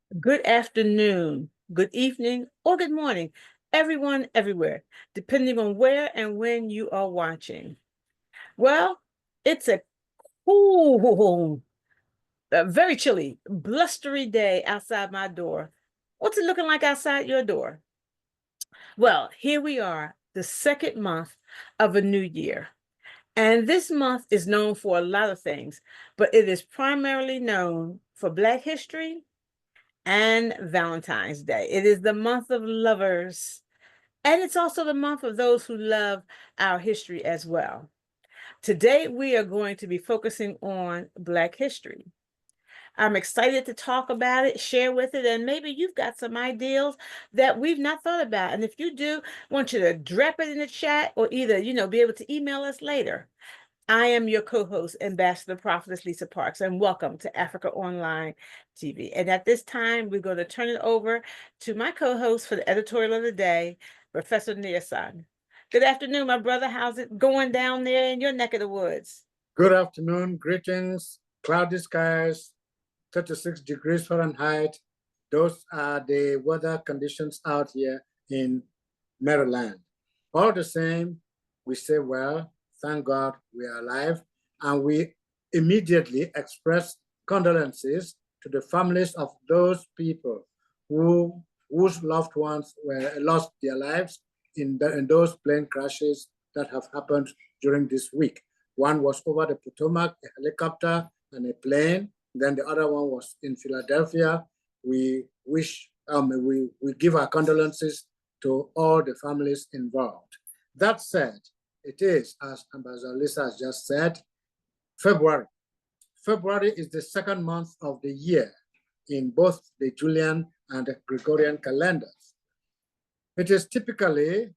Good afternoon, good evening, or good morning, everyone, everywhere, depending on where and when you are watching. Well, it's a cool, very chilly, blustery day outside my door. What's it looking like outside your door? Well, here we are, the second month of a new year. And this month is known for a lot of things, but it is primarily known for Black history and Valentine's Day. It is the month of lovers, and it's also the month of those who love our history as well. Today, we are going to be focusing on Black history. I'm excited to talk about it, share with it, and maybe you've got some ideas that we've not thought about. And if you do, I want you to drop it in the chat or either, be able to email us later. I am your co-host, Ambassador Prophetess Lisa Parks, and welcome to Africa Online TV. And at this time, we're going to turn it over to my co-host for the editorial of the day, Professor Niasan. Good afternoon, my brother. How's it going down there in your neck of the woods? Good afternoon, greetings, cloudy skies, 36 degrees Fahrenheit. Those are the weather conditions out here in Maryland. All the same, we say, well, thank God we are alive. And we immediately express condolences to the families of those people whose loved ones lost their lives in those plane crashes that have happened during this week. One was over the Potomac, a helicopter and a plane. Then the other one was in Philadelphia. We give our condolences to all the families involved. That said, it is, as Ambassador Lisa has just said, February. February is the second month of the year in both the Julian and the Gregorian calendars. It typically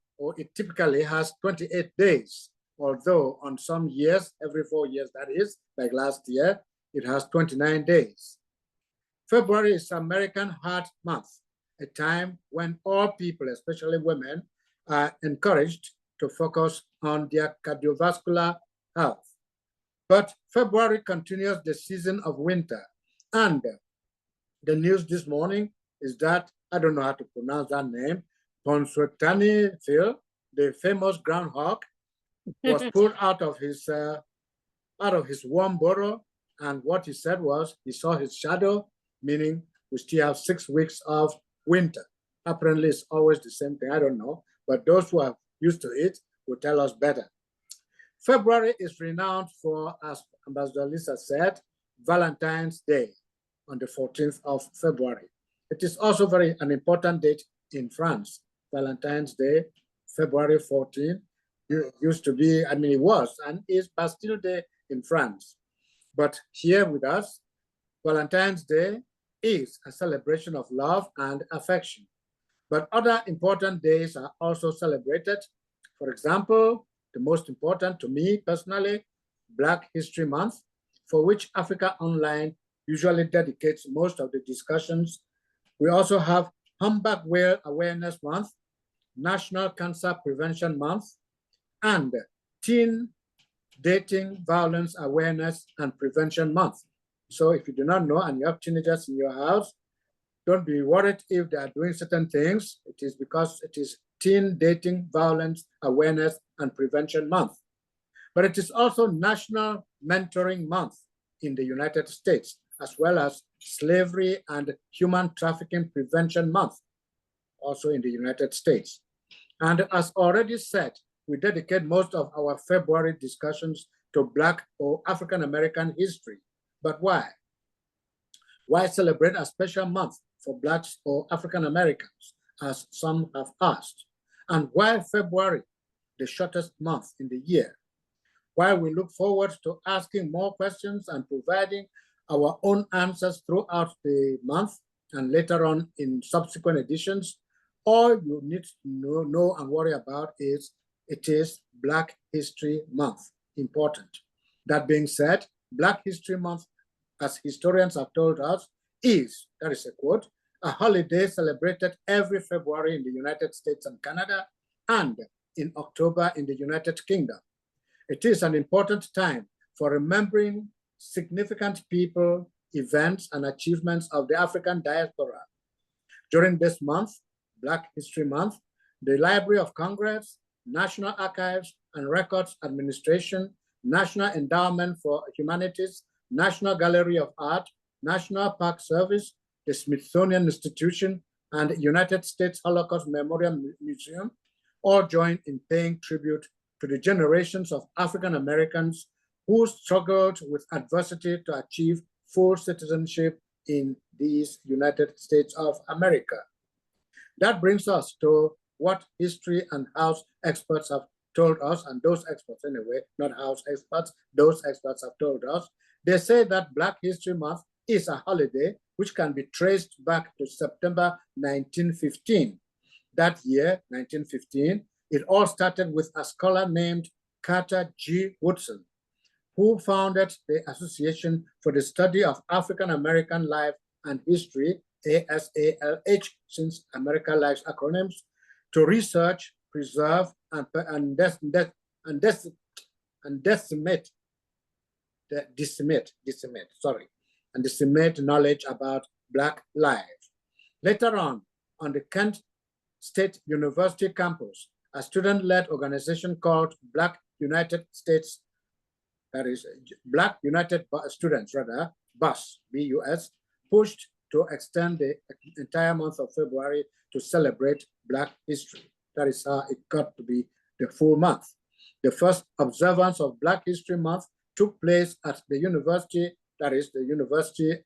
has 28 days, although on some years, every 4 years that is, like last year, it has 29 days. February is American Heart Month, a time when all people, especially women, are encouraged to focus on their cardiovascular health. But February continues the season of winter. And the news this morning is that, I don't know how to pronounce that name, Ponswetani Phil, the famous groundhog, was pulled out of his warm burrow, and what he said was he saw his shadow, meaning we still have 6 weeks of winter. Apparently, it's always the same thing. I don't know, but those who are used to it will tell us better. February is renowned for, as Ambassador Lisa said, Valentine's Day on the 14th of February. It is also an important date in France. Valentine's Day, February 14, used to be, it was and is Bastille Day in France. But here with us, Valentine's Day is a celebration of love and affection. But other important days are also celebrated. For example, the most important to me personally, Black History Month, for which Africa Online usually dedicates most of the discussions. We also have Humpback Whale Awareness Month, National Cancer Prevention Month, and Teen Dating Violence Awareness and Prevention Month. So if you do not know and you have teenagers in your house, don't be worried if they are doing certain things. It is because it is Teen Dating Violence Awareness and Prevention Month. But it is also National Mentoring Month in the United States, as well as Slavery and Human Trafficking Prevention Month, also in the United States. And as already said, we dedicate most of our February discussions to Black or African American history. But why? Why celebrate a special month for Blacks or African Americans, as some have asked? And why February, the shortest month in the year? Why we look forward to asking more questions and providing our own answers throughout the month and later on in subsequent editions. All you need to know and worry about is it is Black History Month, important. That being said, Black History Month, as historians have told us, that is a quote, a holiday celebrated every February in the United States and Canada and in October in the United Kingdom. It is an important time for remembering significant people events, and achievements of the African diaspora. During this month, Black History Month, the Library of Congress, National Archives and Records Administration, National Endowment for Humanities, National Gallery of Art, National Park Service, the Smithsonian Institution, and United States Holocaust Memorial Museum all joined in paying tribute to the generations of African Americans who struggled with adversity to achieve full citizenship in these United States of America. That brings us to what history and house experts have told us, and those experts anyway, not house experts, those experts have told us. They say that Black History Month is a holiday which can be traced back to September 1915. That year, 1915, it all started with a scholar named Carter G. Woodson, who founded the Association for the Study of African American Life and History, ASALH, since America likes acronyms, to research, preserve, and disseminate knowledge about Black life. Later on the Kent State University campus, a student-led organization called Black United States, that is Black United Students, rather, BUS, B-U-S, pushed to extend the entire month of February to celebrate Black history. That is how it got to be the full month. The first observance of Black History Month took place at the university, that is the university,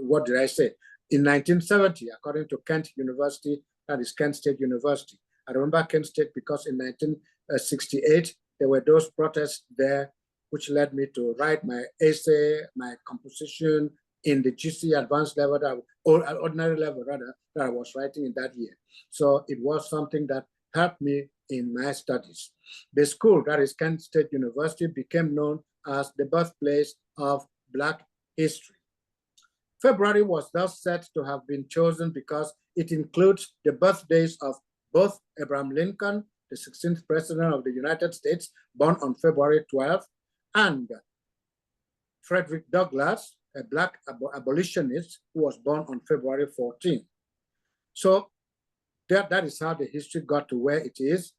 what did I say? In 1970, according to Kent University, that is Kent State University. I remember Kent State because in 1968, there were those protests there, which led me to write my essay, my composition in the GC advanced level, or ordinary level rather, that I was writing in that year. So it was something that helped me in my studies. The school, that is Kent State University, became known as the birthplace of Black history. February was thus said to have been chosen because it includes the birthdays of both Abraham Lincoln, the 16th President of the United States, born on February 12th, and Frederick Douglass, a Black abolitionist who was born on February 14th. So that is how the history got to where it is.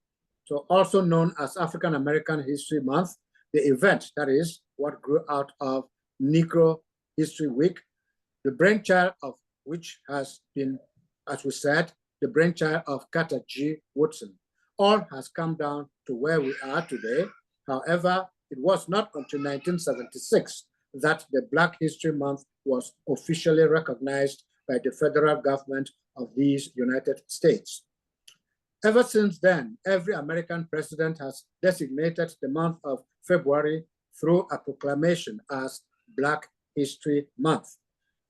So also known as African American History Month, the event, that is what grew out of Negro History Week, the brainchild of which has been, as we said, the brainchild of Carter G. Woodson. All has come down to where we are today. However, it was not until 1976 that the Black History Month was officially recognized by the federal government of these United States. Ever since then, every American president has designated the month of February through a proclamation as Black History Month.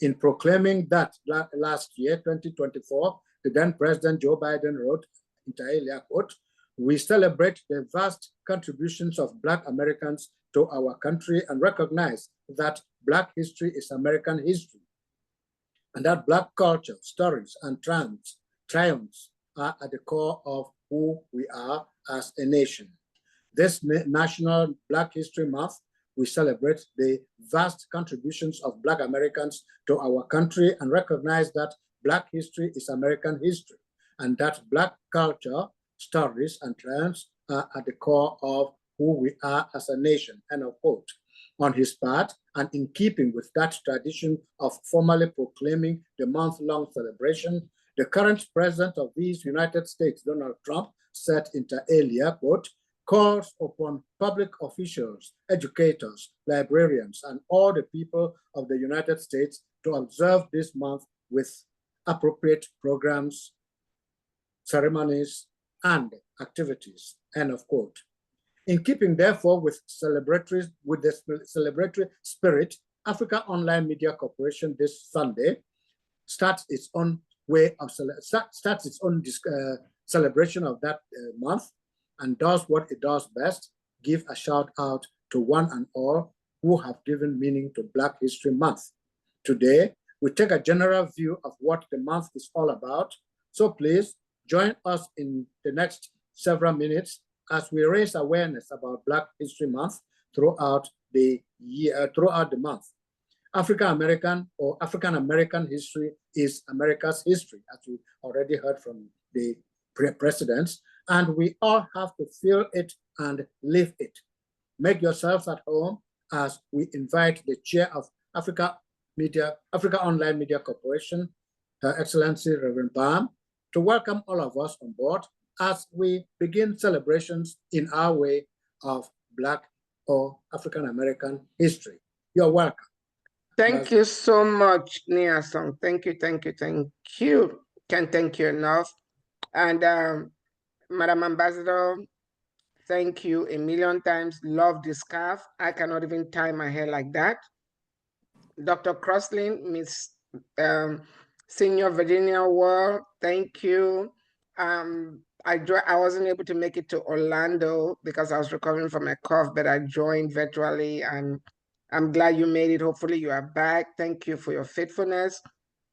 In proclaiming that last year, 2024, the then President Joe Biden wrote, inter alia, quote, "We celebrate the vast contributions of Black Americans to our country and recognize that Black history is American history, and that Black culture, stories, and triumphs are at the core of who we are as a nation. This National Black History Month, we celebrate the vast contributions of Black Americans to our country and recognize that Black history is American history, and that Black culture, stories, and triumphs are at the core of who we are as a nation," end of quote. On his part, and in keeping with that tradition of formally proclaiming the month-long celebration, the current president of these United States, Donald Trump, said inter alia, quote, "calls upon public officials, educators, librarians, and all the people of the United States to observe this month with appropriate programs, ceremonies, and activities," end of quote. In keeping, therefore, with the celebratory spirit, Africa Online Media Corporation this Sunday starts its own celebration of that month, and does what it does best: give a shout out to one and all who have given meaning to Black History Month. Today, we take a general view of what the month is all about. So please join us in the next several minutes as we raise awareness about Black History Month throughout the month. African American or African American history is America's history, as we already heard from the presidents, and we all have to feel it and live it. Make yourselves at home as we invite the chair of Africa Online Media Corporation, Her Excellency Reverend Bam, to welcome all of us on board as we begin celebrations in our way of Black or African American history. You're welcome. Thank you so much, Niasong. Thank you, thank you, thank you. Can't thank you enough. And Madam Ambassador, thank you a million times. Love this scarf. I cannot even tie my hair like that. Dr. Crosslin, Miss Senior Virginia World, thank you. I wasn't able to make it to Orlando because I was recovering from a cough, but I joined virtually, and I'm glad you made it. Hopefully you are back. Thank you for your faithfulness.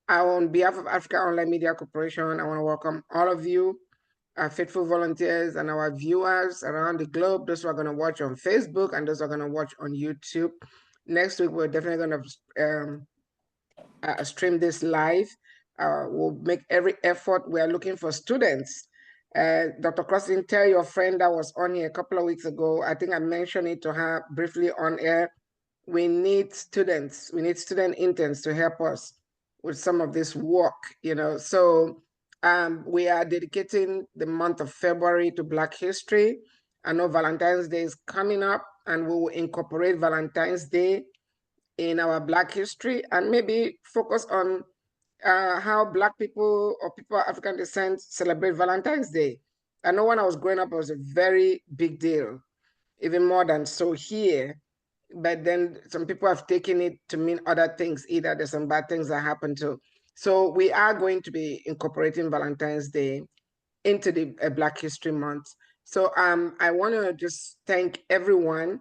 On behalf of Africa Online Media Corporation, I want to welcome all of you, our faithful volunteers and our viewers around the globe, those who are going to watch on Facebook and those who are going to watch on YouTube. Next week, we're definitely going to stream this live. We'll make every effort. We are looking for students. Dr. Crosslin, tell your friend that was on here a couple of weeks ago. I think I mentioned it to her briefly on air. We need students. We need student interns to help us with some of this work, you know. So we are dedicating the month of February to Black History. I know Valentine's Day is coming up, and we will incorporate Valentine's Day in our Black history and maybe focus on how Black people or people of African descent celebrate Valentine's Day. I know when I was growing up, it was a very big deal, even more than so here. But then some people have taken it to mean other things. Either there's some bad things that happen too. So we are going to be incorporating Valentine's Day into the Black History Month. So I want to just thank everyone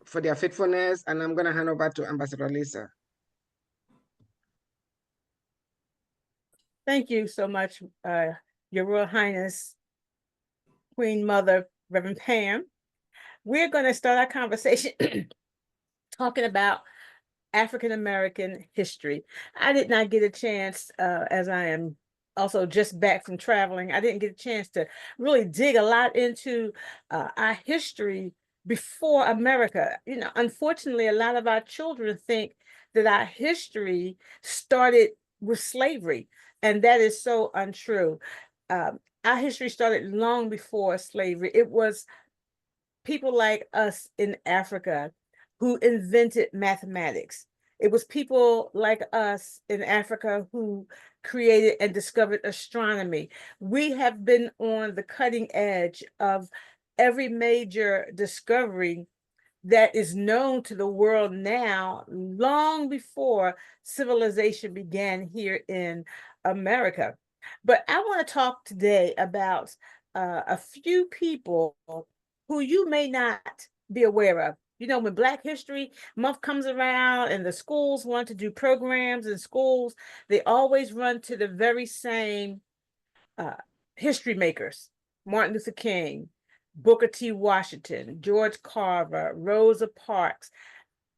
for their faithfulness, and I'm going to hand over to Ambassador Lisa. Thank you so much, Your Royal Highness, Queen Mother, Reverend Pam. We're going to start our conversation talking about African American history. I did not get a chance, as I am also just back from traveling, I didn't get a chance to really dig a lot into our history before America. You know, unfortunately, a lot of our children think that our history started with slavery, and that is so untrue. Our history started long before slavery. It was people like us in Africa who invented mathematics. It was people like us in Africa who created and discovered astronomy. We have been on the cutting edge of every major discovery that is known to the world now, long before civilization began here in America. But I want to talk today about a few people who you may not be aware of. You know, when Black History Month comes around and the schools want to do programs in schools, they always run to the very same history makers: Martin Luther King, Booker T. Washington, George Carver, Rosa Parks.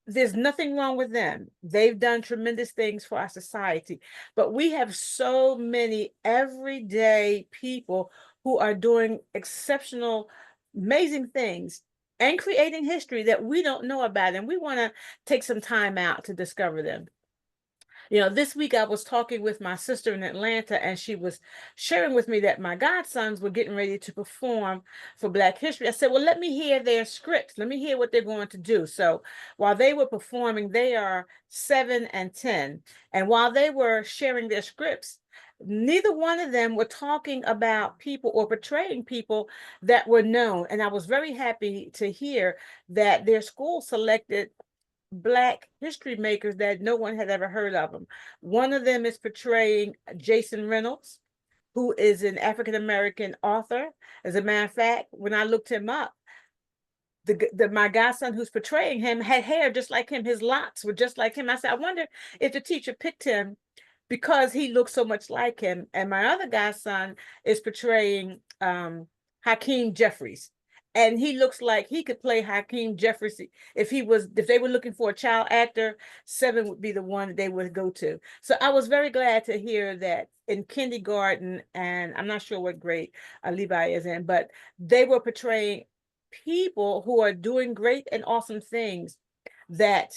There's nothing wrong with them. They've done tremendous things for our society. But we have so many everyday people who are doing exceptional, amazing things and creating history that we don't know about. And we want to take some time out to discover them. You know, this week I was talking with my sister in Atlanta, and she was sharing with me that my godsons were getting ready to perform for Black History. I said, well, let me hear their scripts. Let me hear what they're going to do. So while they were performing, they are 7 and 10. And while they were sharing their scripts, neither one of them were talking about people or portraying people that were known. And I was very happy to hear that their school selected Black history makers that no one had ever heard of them. One of them is portraying Jason Reynolds, who is an African-American author. As a matter of fact, when I looked him up, my godson who's portraying him had hair just like him. His locks were just like him. I said, I wonder if the teacher picked him because he looks so much like him. And my other godson is portraying Hakeem Jeffries. and he looks like he could play Hakeem Jeffries if they were looking for a child actor. Seven would be the one that they would go to. So I was very glad to hear that in kindergarten, and I'm not sure what grade Levi is in, but they were portraying people who are doing great and awesome things that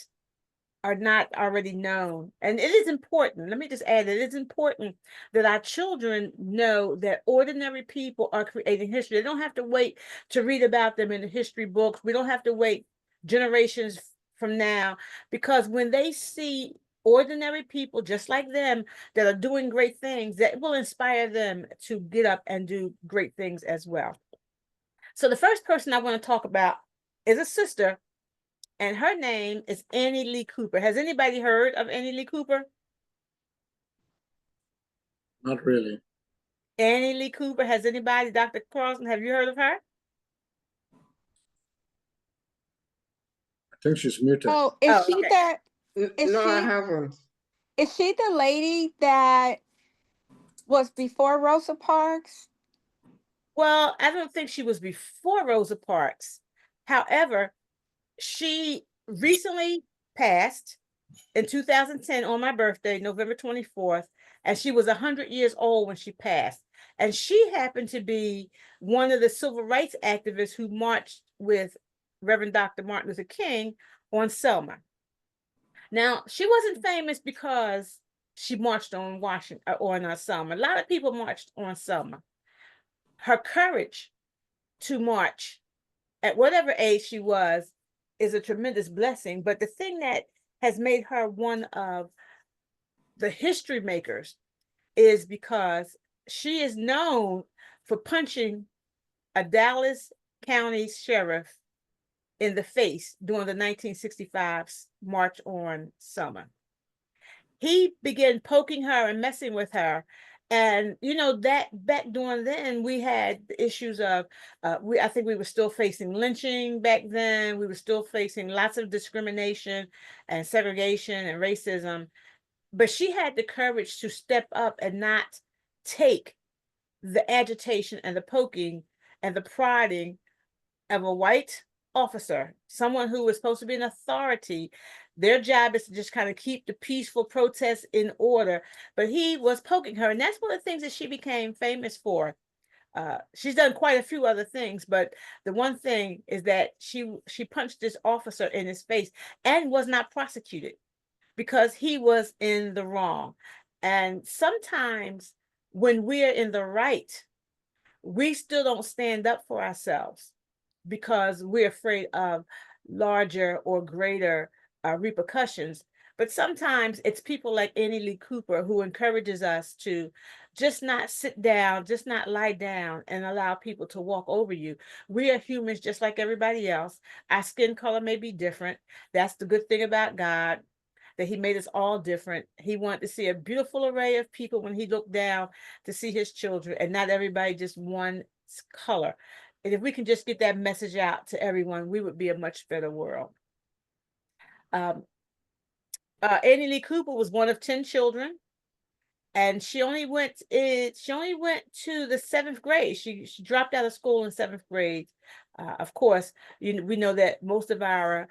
are not already known. And it is important, let me just add that it's important that our children know that ordinary people are creating history. They don't have to wait to read about them in the history books. We don't have to wait generations from now, because when they see ordinary people just like them that are doing great things, that will inspire them to get up and do great things as well. So the first person I want to talk about is a sister, and her name is Annie Lee Cooper. Has anybody heard of Annie Lee Cooper? Not really. Annie Lee Cooper, has anybody? Dr. Carlson, have you heard of her? I think she's muted. Oh, is Oh, she okay. that? Is No, I she? haven't. Is she the lady that was before Rosa Parks? Well, I don't think she was before Rosa Parks. However, she recently passed in 2010 on my birthday, November 24th, and she was 100 years old when she passed. And she happened to be one of the civil rights activists who marched with Reverend Dr. Martin Luther King on Selma. Now, she wasn't famous because she marched on Washington or on Selma. A lot of people marched on Selma. Her courage to march at whatever age she was is a tremendous blessing. But the thing that has made her one of the history makers is because she is known for punching a Dallas County sheriff in the face during the 1965 March on Selma. He began poking her and messing with her. And you know that back during then we had the issues of I think we were still facing lynching back then. We were still facing lots of discrimination and segregation and racism. But she had the courage to step up and not take the agitation and the poking and the prodding of a white officer, someone who was supposed to be an authority. Their job is to just kind of keep the peaceful protests in order, but he was poking her, and that's one of the things that she became famous for. She's done quite a few other things, but the one thing is that she punched this officer in his face and was not prosecuted because he was in the wrong. And sometimes when we're in the right, we still don't stand up for ourselves because we're afraid of larger or greater repercussions. But sometimes it's people like Annie Lee Cooper who encourages us to just not sit down, just not lie down and allow people to walk over you. We are humans just like everybody else. Our skin color may be different. That's the good thing about God, that he made us all different. He wanted to see a beautiful array of people when he looked down to see his children, and not everybody just one color. And if we can just get that message out to everyone, we would be a much better world. Annie Lee Cooper was one of 10 children, and she only went to the 7th grade. She dropped out of school in 7th grade. Of course, we know that most of our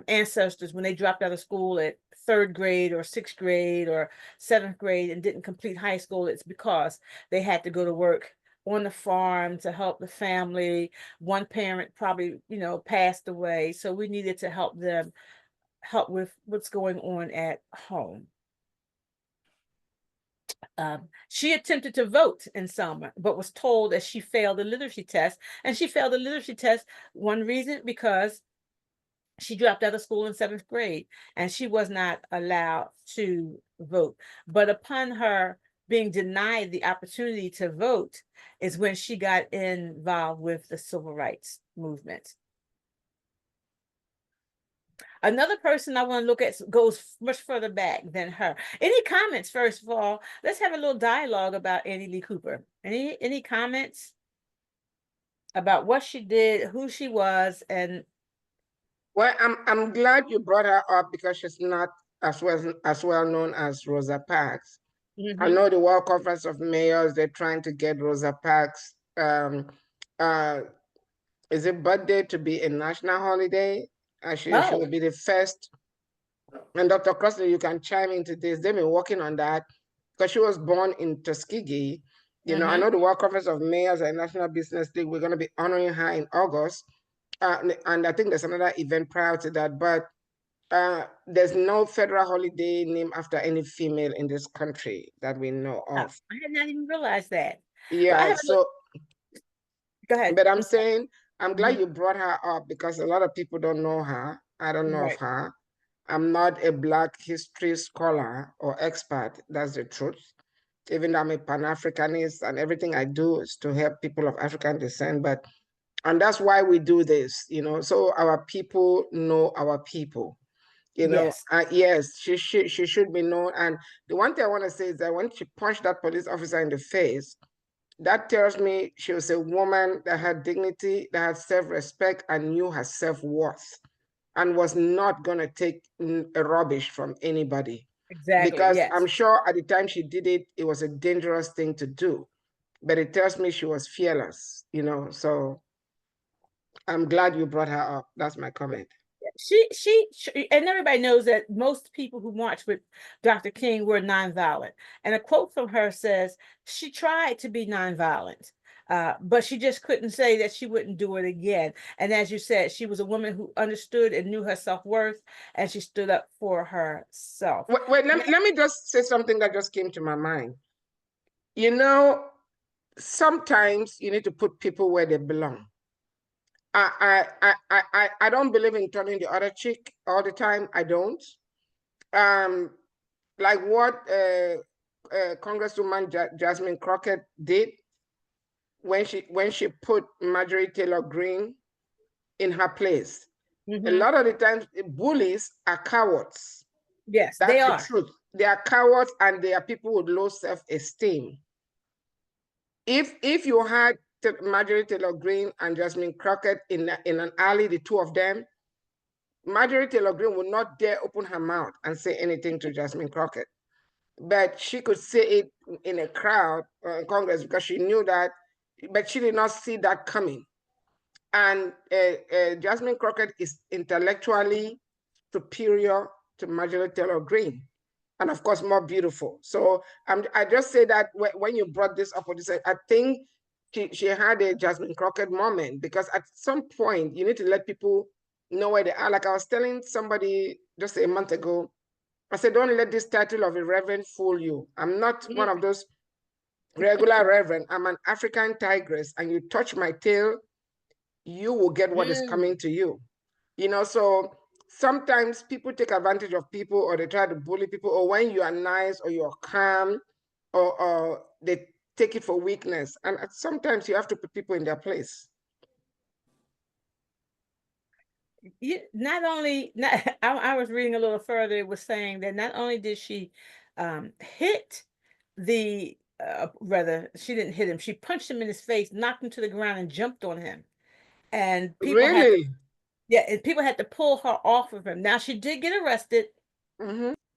ancestors, when they dropped out of school at 3rd grade or 6th grade or 7th grade and didn't complete high school, it's because they had to go to work on the farm to help the family. One parent probably, passed away. So we needed to help with what's going on at home. She attempted to vote in Selma, but was told that she failed the literacy test. And she failed the literacy test, one reason, because she dropped out of school in 7th grade and she was not allowed to vote. But upon her being denied the opportunity to vote is when she got involved with the civil rights movement. Another person I want to look at goes much further back than her. Any comments, first of all? Let's have a little dialogue about Annie Lee Cooper. Any comments about what she did, who she was, and Well, I'm glad you brought her up because she's not as well known as Rosa Parks. I know the World Conference of Mayors, they're trying to get Rosa Parks Is it birthday to be a national holiday? She Oh, will be the first. And Dr. Crossley, you can chime into this. They've been working on that because she was born in Tuskegee. You know, I know the World Conference of Mayors and National Business League, we're going to be honoring her in August. And I think there's another event prior to that, but there's no federal holiday named after any female in this country that we know I of. had not even realized that. Well, I Yeah, have so, go ahead. but I'm saying, I'm glad Mhm. you brought her up because a lot of people don't know her. I don't know of Right. her. I'm not a Black history scholar or expert. That's the truth. Even though I'm a Pan-Africanist and everything I do is to help people of African descent, and that's why we do this, you know, so our people know our people. You know, Yes. yes, she should be known. And the one thing I want to say is that when she punched that police officer in the face, that tells me she was a woman that had dignity, that had self-respect, and knew her self-worth, and was not going to take a rubbish from anybody. Exactly. Because I'm Yes. sure at the time she did it, it was a dangerous thing to do. But it tells me she was fearless, you know. So I'm glad you brought her up. That's my comment. And everybody knows that most people who marched with Dr. King were nonviolent. And a quote from her says she tried to be nonviolent, but she just couldn't say that she wouldn't do it again. And as you said, she was a woman who understood and knew her self-worth, and she stood up for herself. Wait, let me just say something that just came to my mind. You know, sometimes you need to put people where they belong. I don't believe in turning the other cheek all the time. I don't. Um, like what Congresswoman Jasmine Crockett did when she put Marjorie Taylor Greene in her place. A lot of the times, bullies are cowards. Yes, they That's the are. truth. They are cowards and they are people with low self-esteem. If you had Marjorie Taylor Greene and Jasmine Crockett in an alley, the two of them, Marjorie Taylor Greene would not dare open her mouth and say anything to Jasmine Crockett. But she could say it in a crowd in Congress because she knew that, but she did not see that coming. And Jasmine Crockett is intellectually superior to Marjorie Taylor Greene, and of course more beautiful. So I just say that when you brought this up, I think she had a Jasmine Crockett moment, because at some point you need to let people know where they are. Like I was telling somebody just a month ago, I said, don't let this title of a reverend fool you. I'm not one of those regular reverend. I'm an African tigress, and you touch my tail, you will get what is coming to you. You know, so sometimes people take advantage of people, or they try to bully people, or when you are nice or you're calm, or they take it for weakness. And sometimes you have to put people in their place. Not only I was reading a little further, it was saying that not only did she hit the rather she didn't hit him, she punched him in his face, knocked him to the ground, and jumped on him. And people had to, Really? yeah, and people had to pull her off of him. Now she did get arrested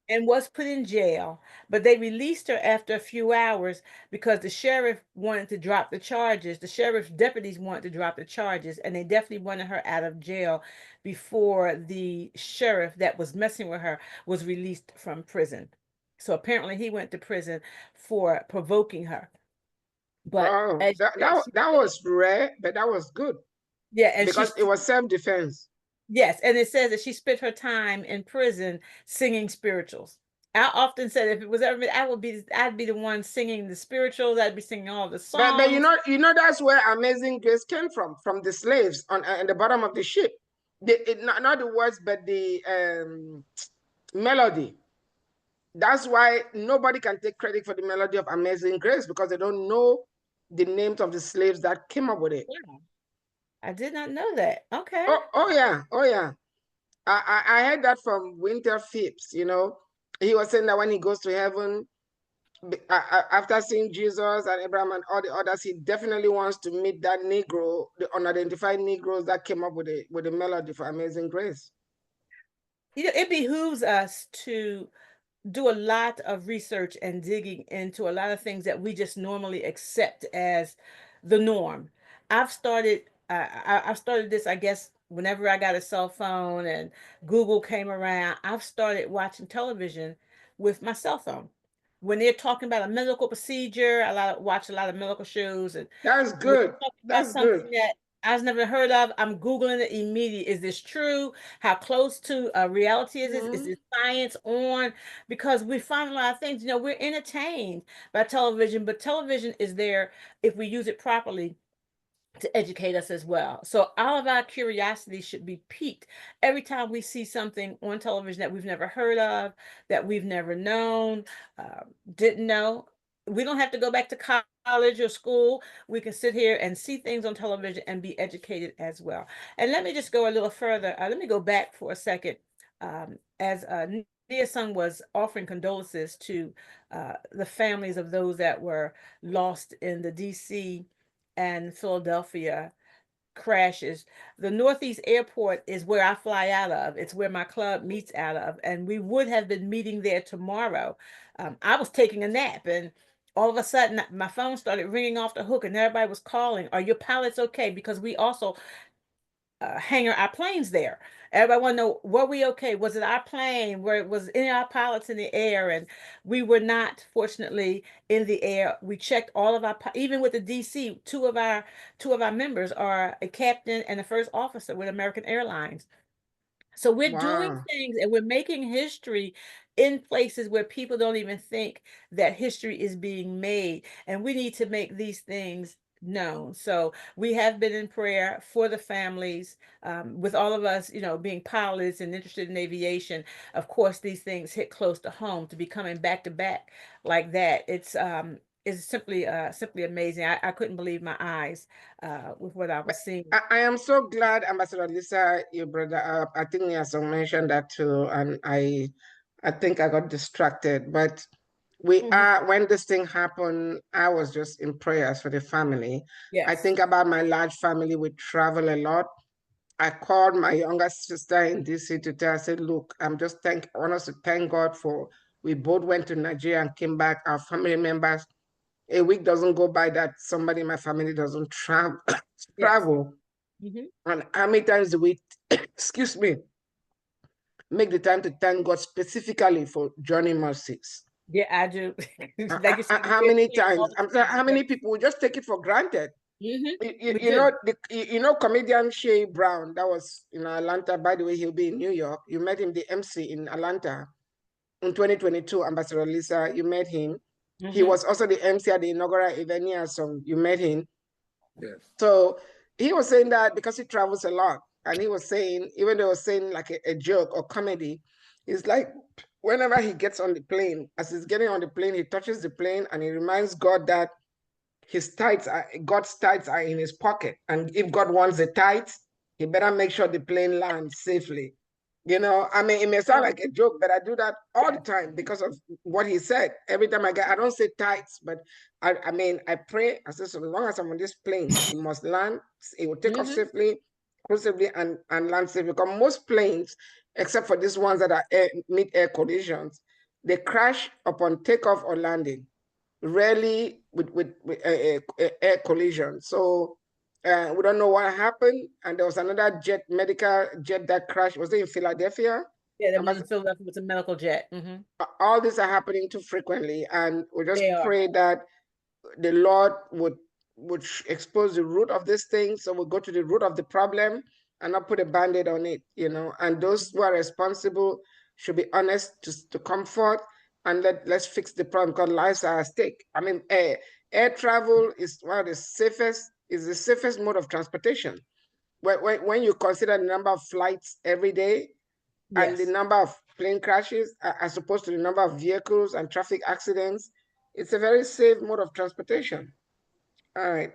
and was put in jail, but they released her after a few hours because the sheriff wanted to drop the charges. The sheriff's deputies wanted to drop the charges, and they definitely wanted her out of jail before the sheriff that was messing with her was released from prison. So apparently he went to prison for provoking her. But Oh, as that was rare, but that was good, yeah, and because it was self-defense. yes, and it says that she spent her time in prison singing spirituals. I often said if it was ever, I'd be the one singing the spirituals. I'd be singing all the But songs. you know that's where Amazing Grace came from the slaves on the bottom of the ship. Not the words, but the melody. That's why nobody can take credit for the melody of Amazing Grace, because they don't know the names of the slaves that came up with it. Yeah, I did not know that. Okay. Oh yeah, oh yeah. I heard that from Winter Phipps. You know, he was saying that when he goes to heaven, after seeing Jesus and Abraham and all the others, he definitely wants to meet that Negro, the unidentified Negroes that came up with the melody for Amazing Grace. You know, it behooves us to do a lot of research and digging into a lot of things that we just normally accept as the norm. I've started I started this, I guess, whenever I got a cell phone and Google came around, I've started watching television with my cell phone. When they're talking about a medical procedure, watch a lot of medical shows, and That's when good. they're talking about That's good. something that I've never heard of, I'm Googling it immediately. Is this true? How close to reality is this? Is Mhm. this science on? Because we find a lot of things, we're entertained by television, but television is there if we use it properly to educate us as well. So all of our curiosity should be piqued every time we see something on television that we've never heard of, that we've never known, uh, didn't know. We don't have to go back to college or school. We can sit here and see things on television and be educated as well. And let me just go a little further. Let me go back for a second. As Nia Sung was offering condolences to the families of those that were lost in the DC and Philadelphia crashes. The Northeast Airport is where I fly out of. It's where my club meets out of, and we would have been meeting there tomorrow. I was taking a nap, and all of a sudden my phone started ringing off the hook, and everybody was calling, "Are your pilots okay?" Because we also hangar our planes there. Everybody want to know, were we okay? Was it our plane? Was any of our pilots in the air? And we were not, fortunately, in the air. We checked all of even with the DC, two of our members are a captain and a first officer with American Airlines. So we're doing Wow. things and we're making history in places where people don't even think that history is being made. And we need to make these things known. So we have been in prayer for the families, with all of us, being pilots and interested in aviation. Of course, these things hit close to home to be coming back to back like that. It's simply amazing. I couldn't believe my eyes with what I But was seeing. I am so glad, Ambassador Lisa, you brought that up. I think Niason mentioned that too, and I think I got distracted. But Mhm. when this thing happened, I was just in prayers for the family. I Yes. think about my large family. We travel a lot. I called my younger sister in DC to tell her, I said, look, I want us to thank God for we both went to Nigeria and came back. Our family members, a week doesn't go by that somebody in my family doesn't travel. Yes. Travel. Hmm. And how many times do we, excuse me, make the time to thank God specifically for journey mercies? Yeah, I do. Like you said, How we're many praying all times? I'm the sorry, time. how many Yes. people we just take it for granted? Hmm. You, We you know do. comedian Shay Brown that was in Atlanta. By the way, he'll be in New York. You met him, the MC in Atlanta in 2022. Ambassador Lisa, you met him. He Hmm. was also the MC at the inaugural event here. So you met him. Yes. So he was saying that because he travels a lot, and he was saying, even though he was saying like a joke or comedy, it's like whenever he gets on the plane, as he's getting on the plane, he touches the plane and he reminds God that God's tithes are in his pocket. And if God wants the tithes, he better make sure the plane lands safely. I mean, it may sound like a joke, but I do that all the Yes. time because of what he said. Every time I don't say tithes, but I mean, I pray. I say, so long as I'm on this plane, it must land. It will take off Hmm. safely, cruise safely, and land safely. Because most planes, except for these ones that are mid-air collisions, they crash upon takeoff or landing, rarely with air collision. So we don't know what happened. And there was another medical jet that crashed. Was it in Philadelphia? Yeah, that was in Ambas- Philadelphia with a medical jet. Hmm. All these are happening too frequently. And we just They are. pray that the Lord would expose the root of this thing. So we go to the root of the problem and not put a band-aid on it, And those who are responsible should be honest to comfort and let's fix the problem because lives are at stake. I mean, air travel is one of the safest mode of transportation. When you consider the number of flights every day and the Yes. number of plane crashes as opposed to the number of vehicles and traffic accidents, it's a very safe mode of transportation. All right,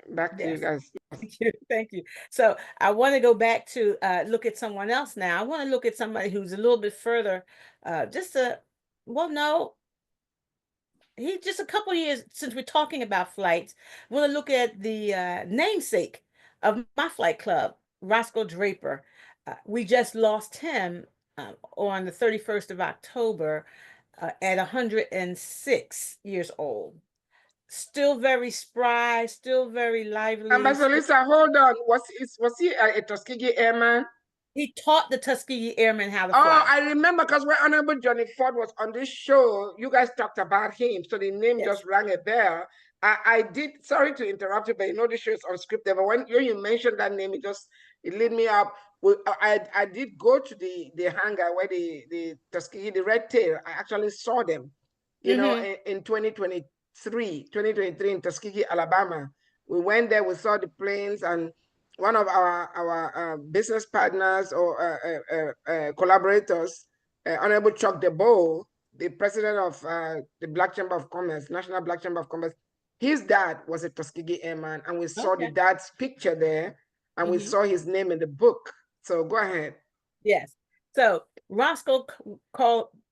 back to you Yes. guys. Thank you. Thank you. So I want to go back to look at someone else now. I want to look at somebody who's a little bit further, just a, well, no, he just a couple years since we're talking about flights. I want to look at the namesake of my flight club, Roscoe Draper. We just lost him on the 31st of October at 106 years old. still very spry, still very lively. Ambassador Lisa, hold on. Was he a Tuskegee Airman? He taught the Tuskegee Airmen how to Oh, fly. I remember because when Honorable Johnny Ford was on this show, you guys talked about him. So the name just rang a bell. I did, sorry to interrupt you, but you know the show is unscripted. But when you mentioned that name, it lit me up. I did go to the hangar where the Tuskegee, the Red Tail, I actually saw them, you know, in 2023 in Tuskegee, Alabama. We went there, we saw the planes, and one of our business partners or collaborators, Honorable Chuck DeBow, the president of the Black Chamber of Commerce, National Black Chamber of Commerce, his dad was a Tuskegee Airman, and we saw the dad's picture there, and we saw his name in the book. So go ahead. Yes. So Roscoe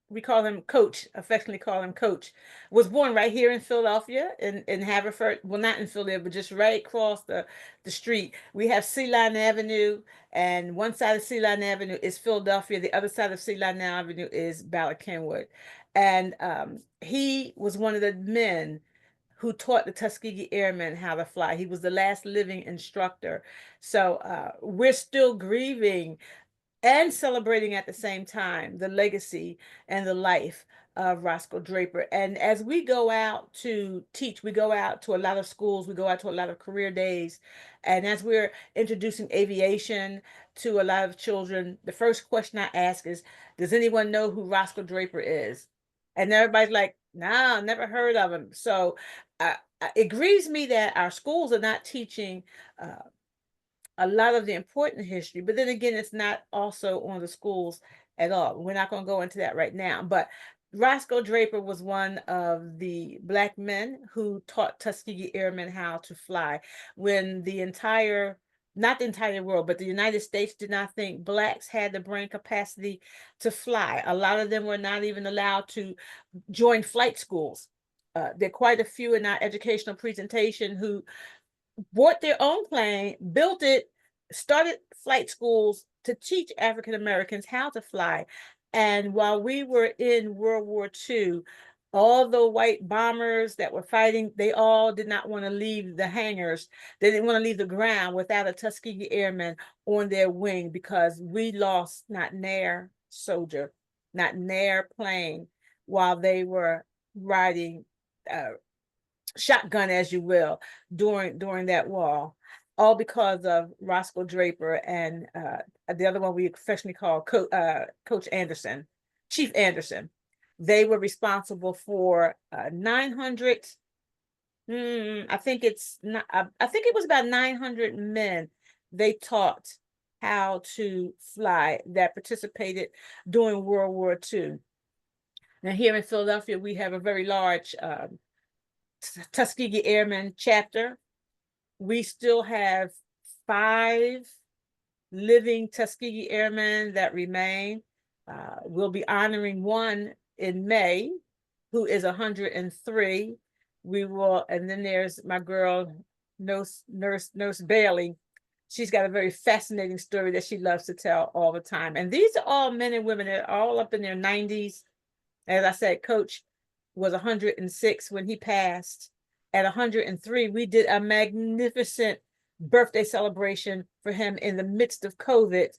we call him Coach, affectionately call him Coach, was born right here in Philadelphia, in Haverford. Well, not in Philadelphia, but just right across the street. We have Sea Line Avenue, and one side of Sea Line Avenue is Philadelphia. The other side of Sea Line Avenue is Ballard Kenwood. And he was one of the men who taught the Tuskegee Airmen how to fly. He was the last living instructor. So we're still grieving and celebrating at the same time the legacy and the life of Roscoe Draper. And as we go out to teach, we go out to a lot of schools, we go out to a lot of career days. And as we're introducing aviation to a lot of children, the first question I ask is, does anyone know who Roscoe Draper is? And everybody's like, nah, never heard of him. So it grieves me that our schools are not teaching a lot of the important history, but then again, it's not also on the schools at all. We're not going to go into that right now, but Roscoe Draper was one of the Black men who taught Tuskegee Airmen how to fly when not the entire world, but the United States did not think Blacks had the brain capacity to fly. A lot of them were not even allowed to join flight schools. There are quite a few in our educational presentation who bought their own plane, built it, started flight schools to teach African Americans how to fly. And while we were in World War II, all the white bombers that were fighting, they all did not want to leave the hangars. They didn't want to leave the ground without a Tuskegee Airman on their wing, because we lost not near soldier, not near plane, while they were riding shotgun, as you will, during that war, all because of Roscoe Draper and the other one we affectionately call Coach Anderson, Chief Anderson. They were responsible for 900. I think it's not. I think it was about 900 men they taught how to fly that participated during World War II. Now here in Philadelphia, we have a very large Tuskegee Airmen chapter. We still have 5 living Tuskegee Airmen that remain. We'll be honoring one in May, who is 103. We will, and then there's my girl, Nurse Bailey. She's got a very fascinating story that she loves to tell all the time. And these are all men and women that are all up in their 90s. As I said, Coach was 106 when he passed. At 103, we did a magnificent birthday celebration for him in the midst of COVID.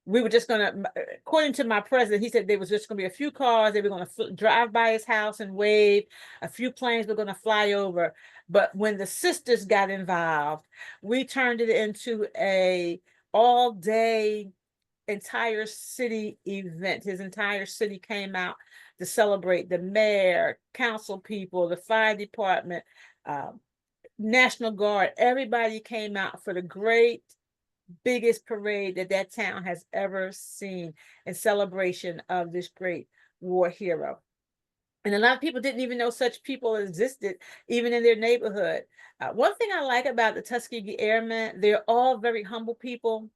We were just going to, according to my president, he said there was just going to be a few cars. They were going to drive by his house and wave. A few planes were going to fly over. But when the sisters got involved, we turned it into a all-day entire city event. His entire city came out to celebrate. The mayor, council people, the fire department, National Guard, everybody came out for the biggest parade that town has ever seen in celebration of this great war hero. And a lot of people didn't even know such people existed, even in their neighborhood. One thing I like about the Tuskegee Airmen, they're all very humble people.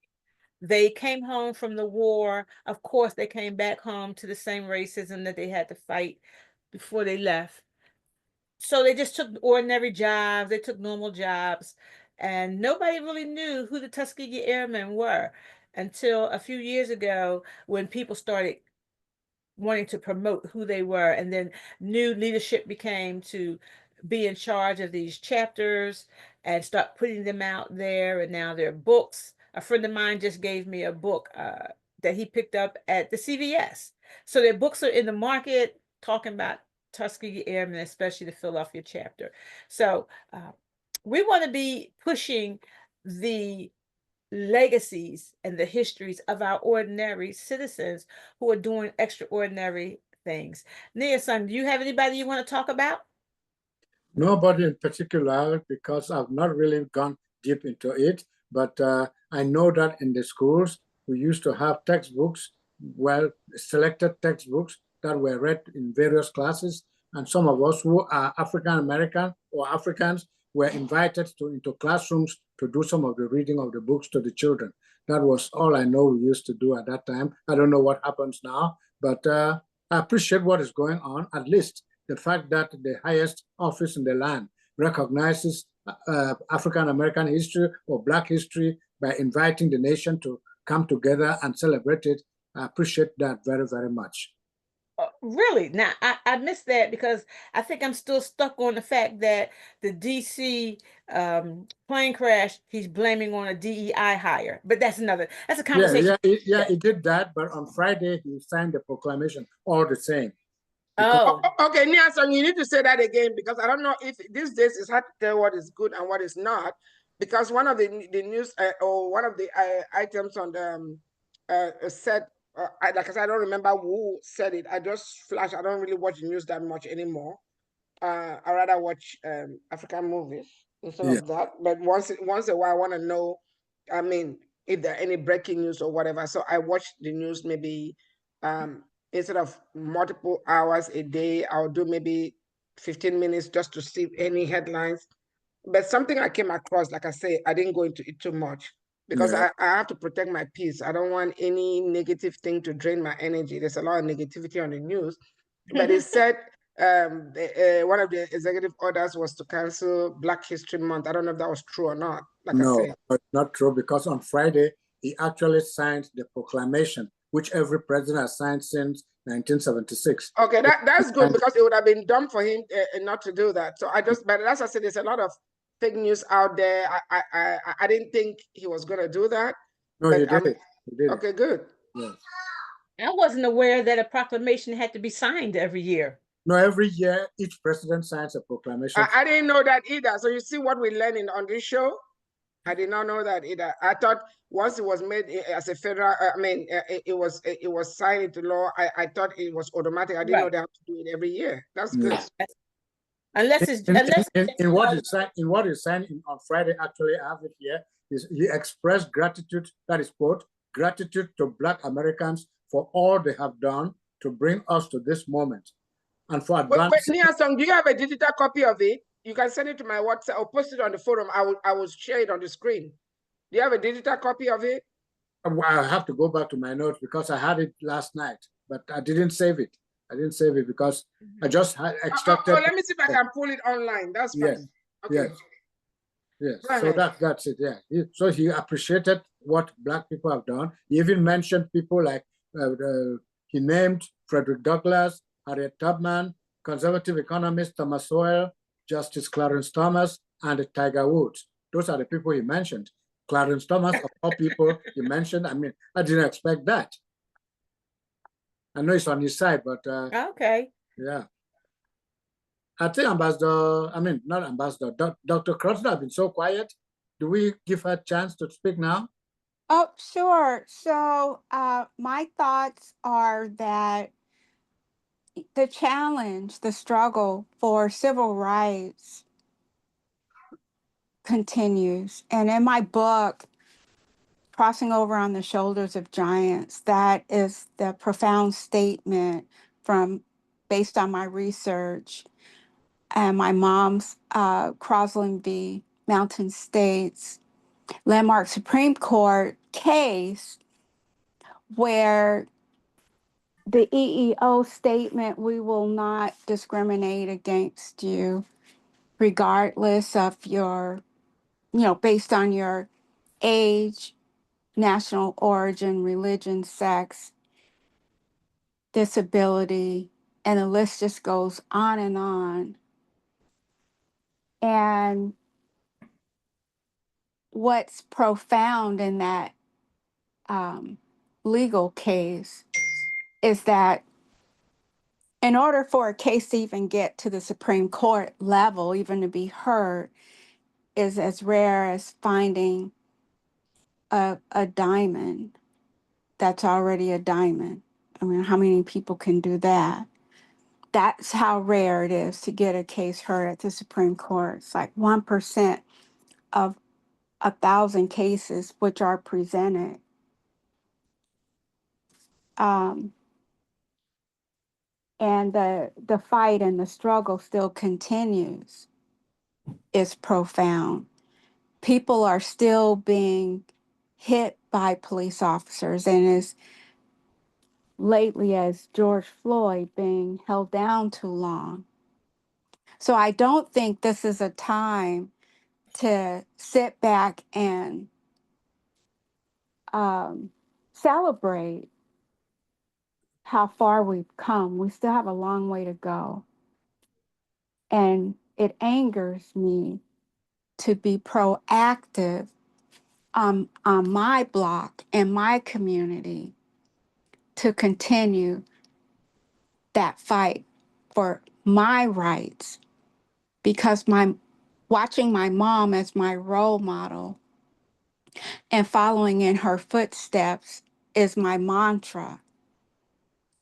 They came home from the war. Of course, they came back home to the same racism that they had to fight before they left. So they just took ordinary jobs. They took normal jobs. And nobody really knew who the Tuskegee Airmen were until a few years ago, when people started wanting to promote who they were. And then new leadership began to be in charge of these chapters and start putting them out there. And now they're books. A friend of mine just gave me a book that he picked up at the CVS. So their books are in the market talking about Tuskegee Airmen, especially the Philadelphia chapter. So we want to be pushing the legacies and the histories of our ordinary citizens who are doing extraordinary things. Nia-san, do you have anybody you want to talk about? Nobody in particular, because I've not really gone deep into it, but I know that in the schools, we used to have textbooks, well, selected textbooks that were read in various classes. And some of us who are African American or Africans were invited into classrooms to do some of the reading of the books to the children. That was all I know we used to do at that time. I don't know what happens now, but I appreciate what is going on. At least the fact that the highest office in the land recognizes African American history or Black history by inviting the nation to come together and celebrate it. I appreciate that very, very much. Really? Now, I missed that because I think I'm still stuck on the fact that the DC plane crash, he's blaming on a DEI hire. But that's a conversation. He did that, but on Friday, he signed the proclamation all the same. Oh. Okay, Niason, you need to say that again, because I don't know if these days it's hard to tell what is good and what is not, because one of the news or one of the items on the said, like I said, I don't remember who said it. I just flash. I don't really watch the news that much anymore. I rather watch African movies instead of that. But once a while, I want to know, I mean, if there are any breaking news or whatever. So I watch the news maybe instead of multiple hours a day, I'll do maybe 15 minutes just to see any headlines. But something I came across, like I say, I didn't go into it too much because I have to protect my peace. I don't want any negative thing to drain my energy. There's a lot of negativity on the news. But it said one of the executive orders was to cancel Black History Month. I don't know if that was true or not. No, it's not true, because on Friday, he actually signed the proclamation, which every president has signed since 1976. Okay, that's good, because it would have been dumb for him not to do that. So but as I said, there's a lot of fake news out there. I didn't think he was going to do that. No, he did. Okay, good. Yes. I wasn't aware that a proclamation had to be signed every year. No, every year, each president signs a proclamation. I didn't know that either. So you see what we're learning on this show? I did not know that either. I thought once it was made as a federal, it was signed into law. I thought it was automatic. I didn't know they have to do it every year. That's good. Unless it's in what is signed on Friday. Actually, I have it here. He expressed gratitude. That is quote, gratitude to Black Americans for all they have done to bring us to this moment, and for advancing. But Niasong, do you have a digital copy of it? You can send it to my WhatsApp or post it on the forum. I will share it on the screen. Do you have a digital copy of it? I have to go back to my notes because I had it last night, but I didn't save it. I didn't save it because I just had extracted. Let me see if I can pull it online. That's fine. Yes. Okay. Yes. So that's it. Yeah. So he appreciated what Black people have done. He even mentioned people like he named Frederick Douglass, Harriet Tubman, conservative economist Thomas Sowell, Justice Clarence Thomas, and Tiger Woods. Those are the people he mentioned. Clarence Thomas, of all people he mentioned. I mean, I didn't expect that. I know it's on his side, but okay. Yeah. I think not Ambassador, Dr. Crosby has been so quiet. Do we give her a chance to speak now? Oh, sure. So my thoughts are that the challenge, the struggle for civil rights continues. And in my book, Crossing Over on the Shoulders of Giants, that is the profound statement based on my research and my mom's Crosland v. Mountain States landmark Supreme Court case, where the EEO statement, we will not discriminate against you regardless of your, based on your age, national origin, religion, sex, disability, and the list just goes on and on. And what's profound in that legal case is that in order for a case to even get to the Supreme Court level, even to be heard, is as rare as finding a diamond that's already a diamond. I mean, how many people can do that? That's how rare it is to get a case heard at the Supreme Court. It's like 1% of 1,000 cases which are presented. Um, and the fight and the struggle still continues. Is profound. People are still being hit by police officers, and as lately as George Floyd being held down too long. So I don't think this is a time to sit back and celebrate how far we've come. We still have a long way to go. And it angers me to be proactive on my block and my community to continue that fight for my rights, because my watching my mom as my role model and following in her footsteps is my mantra.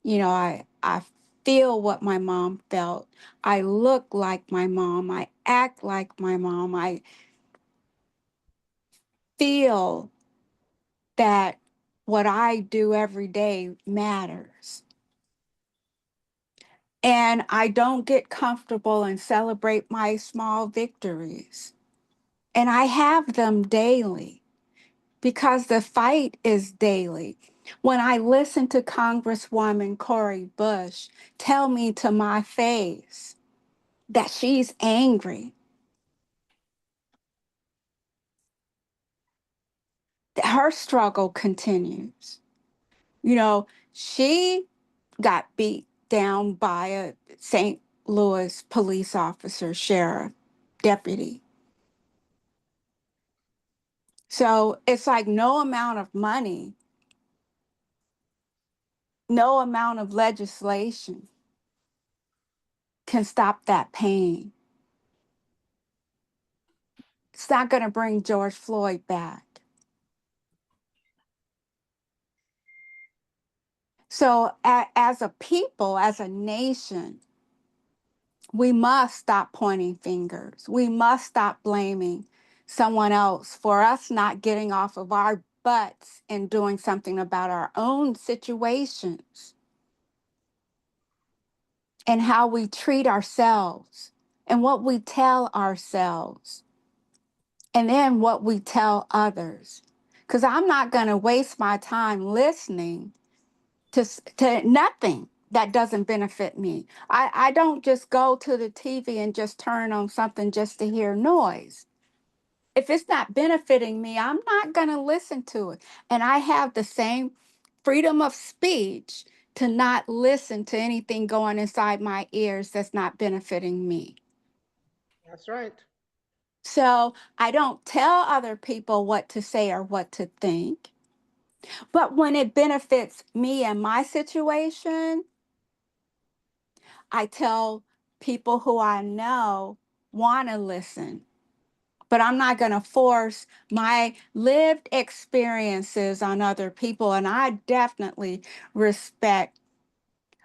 You know, I feel what my mom felt. I look like my mom. I act like my mom. I feel that what I do every day matters. And I don't get comfortable and celebrate my small victories. And I have them daily because the fight is daily. When I listen to Congresswoman Cori Bush tell me to my face that she's angry, that her struggle continues. You know, she got beat down by a St. Louis police officer, sheriff, deputy. So it's like no amount of money, no amount of legislation can stop that pain. It's not going to bring George Floyd back. So, as a people, as a nation, we must stop pointing fingers. We must stop blaming someone else for us not getting off of our butts and doing something about our own situations and how we treat ourselves and what we tell ourselves and then what we tell others. Because I'm not going to waste my time listening to nothing that doesn't benefit me. I don't just go to the TV and just turn on something just to hear noise. If it's not benefiting me, I'm not going to listen to it. And I have the same freedom of speech to not listen to anything going inside my ears that's not benefiting me. That's right. So I don't tell other people what to say or what to think. But when it benefits me and my situation, I tell people who I know want to listen. But I'm not going to force my lived experiences on other people. And I definitely respect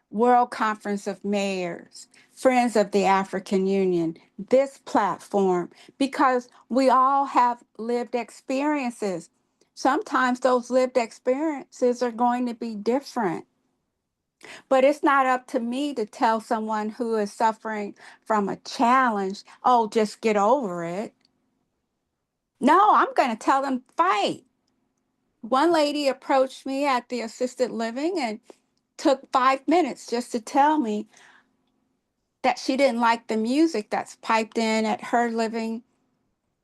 World Conference of Mayors, Friends of the African Union, this platform, because we all have lived experiences. Sometimes those lived experiences are going to be different. But it's not up to me to tell someone who is suffering from a challenge, oh, just get over it. No, I'm going to tell them fight. One lady approached me at the assisted living and took 5 minutes just to tell me that she didn't like the music that's piped in at her living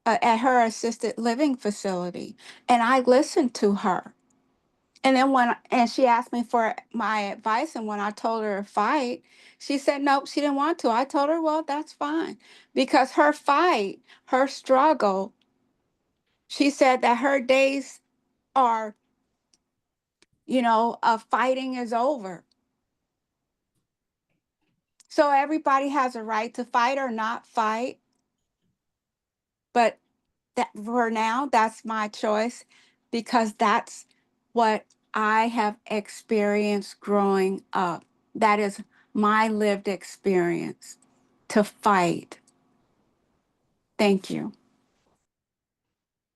at her assisted living facility. And I listened to her. And then and she asked me for my advice, and when I told her to fight, she said nope, she didn't want to. I told her, well, that's fine, because her fight, her struggle, she said that her days are, of fighting is over. So everybody has a right to fight or not fight, but that for now, that's my choice, because that's what I have experienced growing up. That is my lived experience, to fight. Thank you.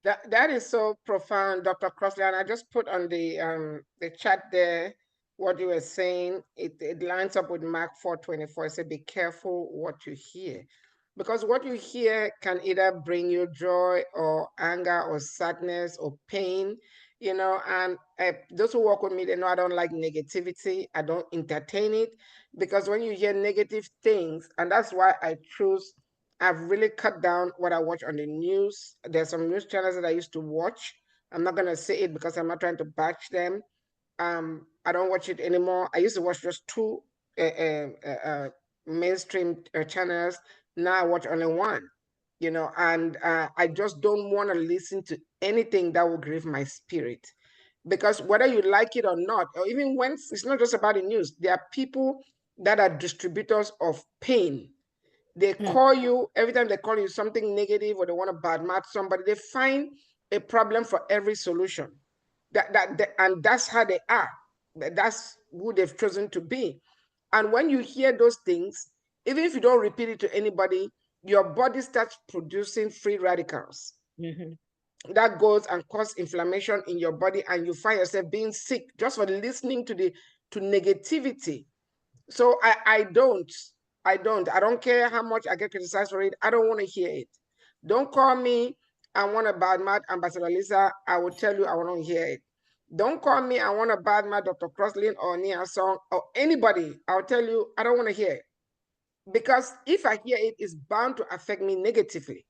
That is so profound, Dr. Crossley. And I just put on the chat there what you were saying. It lines up with Mark 4:24. It said, "Be careful what you hear," because what you hear can either bring you joy or anger or sadness or pain. And those who work with me, they know I don't like negativity. I don't entertain it, because when you hear negative things, and that's why I've really cut down what I watch on the news. There's some news channels that I used to watch. I'm not gonna say it because I'm not trying to bash them. I don't watch it anymore. I used to watch just two mainstream channels. Now I watch only one. And I just don't want to listen to anything that will grieve my spirit, because whether you like it or not, or even when it's not just about the news, there are people that are distributors of pain. They call you every time they call you something negative, or they want to badmouth somebody. They find a problem for every solution. And that's how they are. That's who they've chosen to be. And when you hear those things, even if you don't repeat it to anybody, your body starts producing free radicals. Mm-hmm. That goes and cause inflammation in your body, and you find yourself being sick just for listening to negativity. So I don't care how much I get criticized for it. I don't want to hear it. Don't call me and want to badmouth Ambassador Lisa. I will tell you I won't hear it. Don't call me and want to badmouth Dr. Crossley or Nia Song or anybody. I'll tell you I don't want to hear it. Because if I hear it, it's bound to affect me negatively.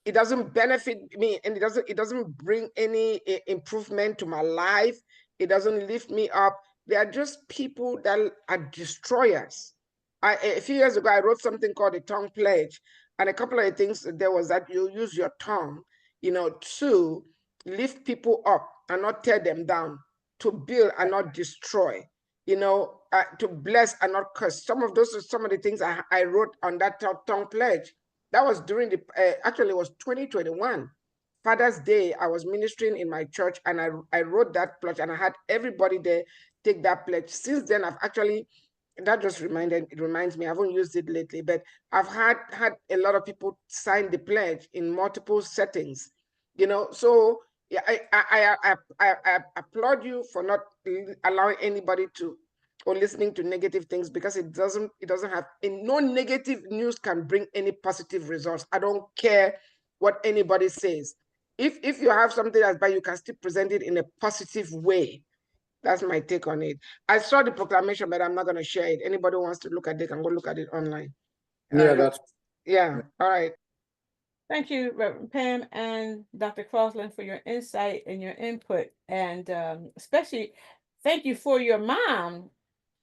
It doesn't benefit me, and it doesn't bring any improvement to my life. It doesn't lift me up. They are just people that are destroyers. A few years ago, I wrote something called the tongue pledge, and a couple of the things there was that you use your tongue, to lift people up and not tear them down, to build and not destroy, to bless and not curse. Some of the things I wrote on that tongue pledge. That was during actually it was 2021. Father's Day. I was ministering in my church, and I wrote that pledge, and I had everybody there take that pledge. Since then, that just reminds me, I haven't used it lately, but I've had a lot of people sign the pledge in multiple settings, so yeah, I applaud you for not allowing anybody to, or listening to negative things, because it doesn't have, no negative news can bring any positive results. I don't care what anybody says. If you have something that's bad, you can still present it in a positive way. That's my take on it. I saw the proclamation, but I'm not going to share it. Anybody who wants to look at it can go look at it online. Yeah, that's Yeah. All right. Thank you, Reverend Pam and Dr. Crossland, for your insight and your input. And especially thank you for your mom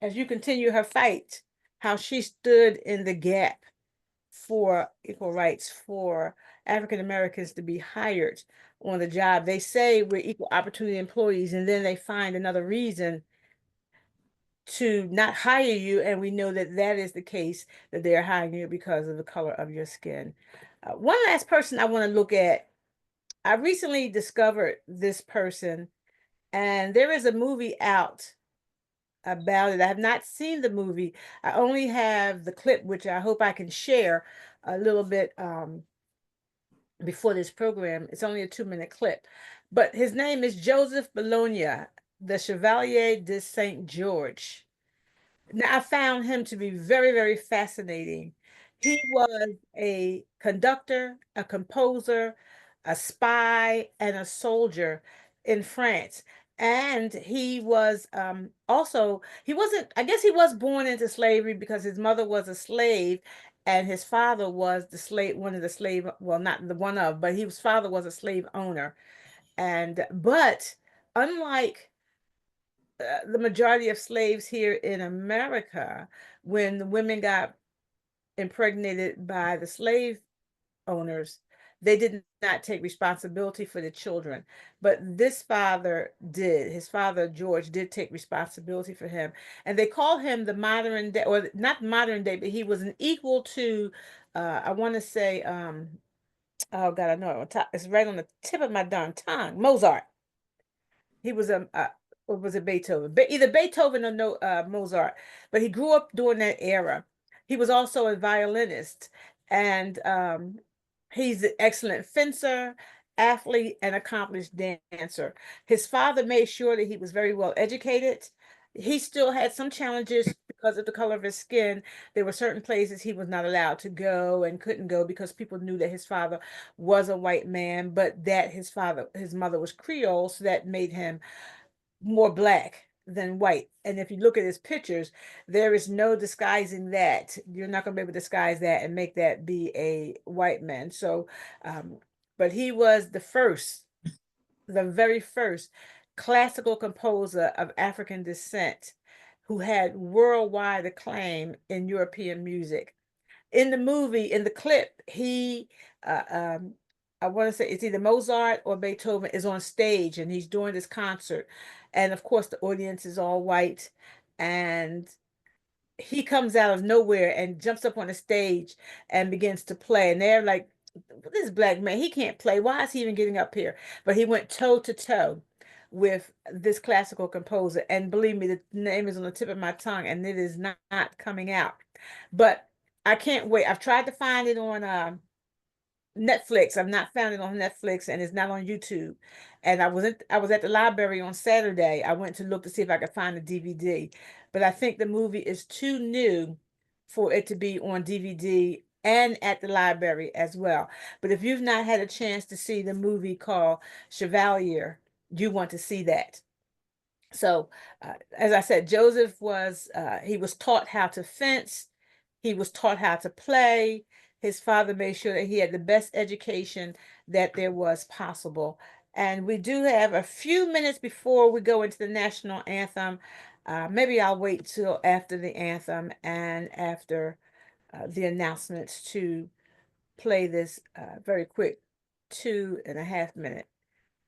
as you continue her fight, how she stood in the gap for equal rights for African Americans to be hired on the job. They say we're equal opportunity employees, and then they find another reason to not hire you. And we know that that is the case, that they're hiring you because of the color of your skin. One last person I want to look at. I recently discovered this person, and there is a movie out about it. I have not seen the movie. I only have the clip, which I hope I can share a little bit before this program. It's only a 2-minute clip, but his name is Joseph Bologna, the Chevalier de Saint George. Now, I found him to be very, very fascinating. He was a conductor, a composer, a spy, and a soldier in France. And he was also, he wasn't, I guess he was born into slavery because his mother was a slave and his father was the slave, one of the slave, well, not the one of, but his father was a slave owner. But unlike the majority of slaves here in America, when the women got impregnated by the slave owners, they did not take responsibility for the children. But this father did. His father, George, did take responsibility for him. And they call him the modern day, or not modern day, but he was an equal to, I want to say, oh God, I know it. It's right on the tip of my darn tongue. Mozart. He was or was it Beethoven? Either Beethoven or no Mozart. But he grew up during that era. He was also a violinist, and he's an excellent fencer, athlete, and accomplished dancer. His father made sure that he was very well educated. He still had some challenges because of the color of his skin. There were certain places he was not allowed to go and couldn't go because people knew that his father was a white man, but that his mother was Creole, so that made him more black than white. And if you look at his pictures, there is no disguising that. You're not going to be able to disguise that and make that be a white man. So, but he was the very first classical composer of African descent who had worldwide acclaim in European music. In the movie, in the clip, he, uh, um, I want to say it's either Mozart or Beethoven is on stage and he's doing this concert. And of course, the audience is all white. And he comes out of nowhere and jumps up on the stage and begins to play. And they're like, this black man, he can't play. Why is he even getting up here? But he went toe to toe with this classical composer. And believe me, the name is on the tip of my tongue and it is not coming out. But I can't wait. I've tried to find it on Netflix. I've not found it on Netflix and it's not on YouTube. And I was at the library on Saturday. I went to look to see if I could find a DVD, but I think the movie is too new for it to be on DVD and at the library as well. But if you've not had a chance to see the movie called Chevalier, you want to see that. So, as I said, Joseph he was taught how to fence. He was taught how to play. His father made sure that he had the best education that there was possible. And we do have a few minutes before we go into the national anthem. Maybe I'll wait till after the anthem and after the announcements to play this very quick 2.5 minute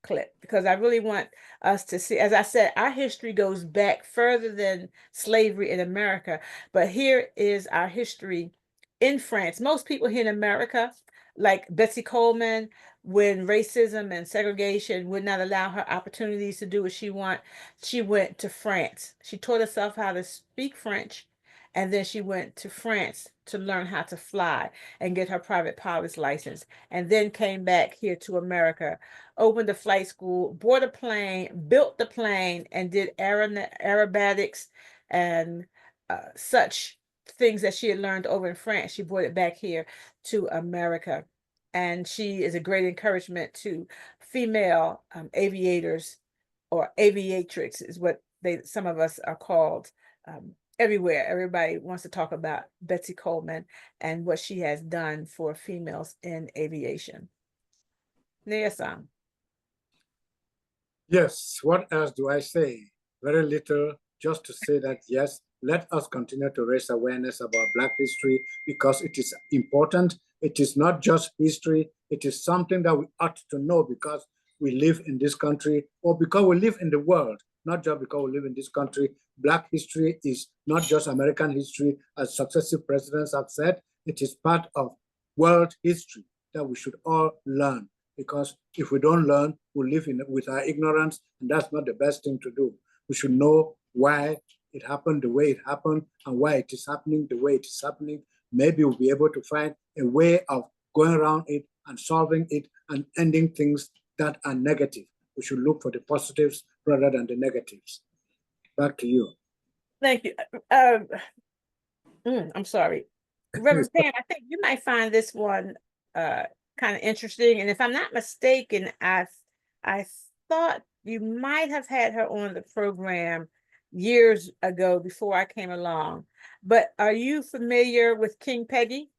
clip because I really want us to see, as I said, our history goes back further than slavery in America, but here is our history in France. Most people here in America, like Betsy Coleman, when racism and segregation would not allow her opportunities to do what she want, she went to France. She taught herself how to speak French, and then she went to France to learn how to fly and get her private pilot's license, and then came back here to America, opened a flight school, bought a plane, built the plane, and did aerobatics and such things that she had learned over in France. She brought it back here to America. And she is a great encouragement to female aviators, or aviatrix is what some of us are called. Everywhere, everybody wants to talk about Betsy Coleman and what she has done for females in aviation. Nia-san. Yes, what else do I say? Very little, just to say that yes, let us continue to raise awareness about Black history because it is important. It is not just history, it is something that we ought to know because we live in this country or because we live in the world, not just because we live in this country. Black history is not just American history, as successive presidents have said, it is part of world history that we should all learn. Because if we don't learn, we live with our ignorance, and that's not the best thing to do. We should know why it happened the way it happened and why it is happening the way it is happening. Maybe we'll be able to find a way of going around it and solving it and ending things that are negative. We should look for the positives rather than the negatives. Back to you. Thank you. I'm sorry. Reverend Pam, I think you might find this one kind of interesting. And if I'm not mistaken, I thought you might have had her on the program years ago before I came along. But are you familiar with King Peggy?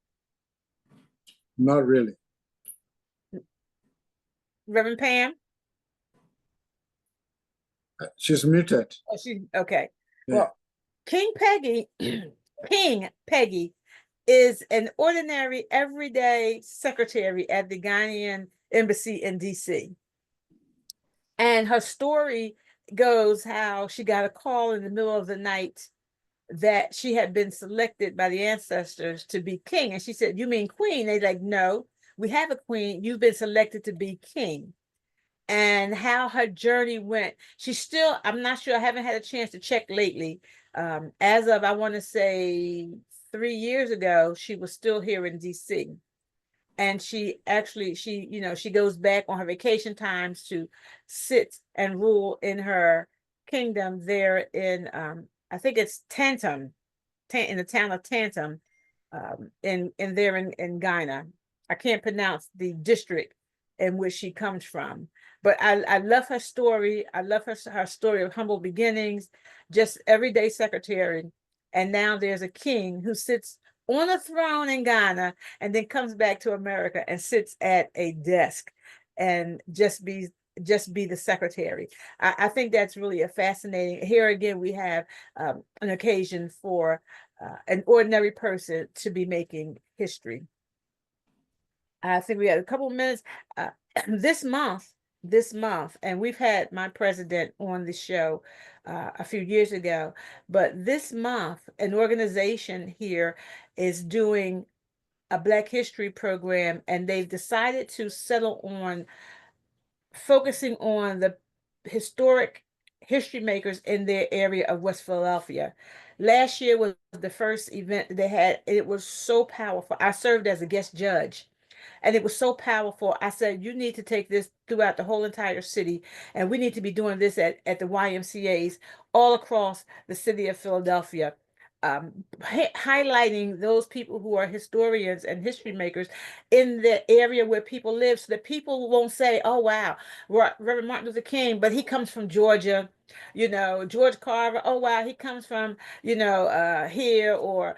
Not really. Reverend Pam? She's muted. Oh, she okay. Yeah. Well, King Peggy, King Peggy is an ordinary, everyday secretary at the Ghanaian embassy in DC. And her story goes how she got a call in the middle of the night that she had been selected by the ancestors to be king. And she said, "You mean queen?" They're like, "No, we have a queen. You've been selected to be king." And how her journey went. She's still, I'm not sure, I haven't had a chance to check lately. As of, I want to say 3 years ago, she was still here in DC. And she actually, she goes back on her vacation times to sit and rule in her kingdom there in, I think it's Tantum, in the town of Tantum, in there in Ghana. I can't pronounce the district in which she comes from, but I love her story. I love her story of humble beginnings, just everyday secretary, and now there's a king who sits on a throne in Ghana and then comes back to America and sits at a desk and just be the secretary. I think that's really a fascinating. Here again, we have an occasion for an ordinary person to be making history. I think we had a couple of minutes uh, this month, and we've had my president on the show a few years ago, but this month, an organization here is doing a Black History program, and they've decided to settle on focusing on the historic history makers in their area of West Philadelphia. Last year was the first event they had. It was so powerful. I served as a guest judge. And it was so powerful. I said, you need to take this throughout the whole entire city. And we need to be doing this at the YMCAs all across the city of Philadelphia. Highlighting those people who are historians and history makers in the area where people live, so that people won't say, "Oh wow, Reverend Martin Luther King, but he comes from Georgia." George Carver, "Oh wow, he comes from here," or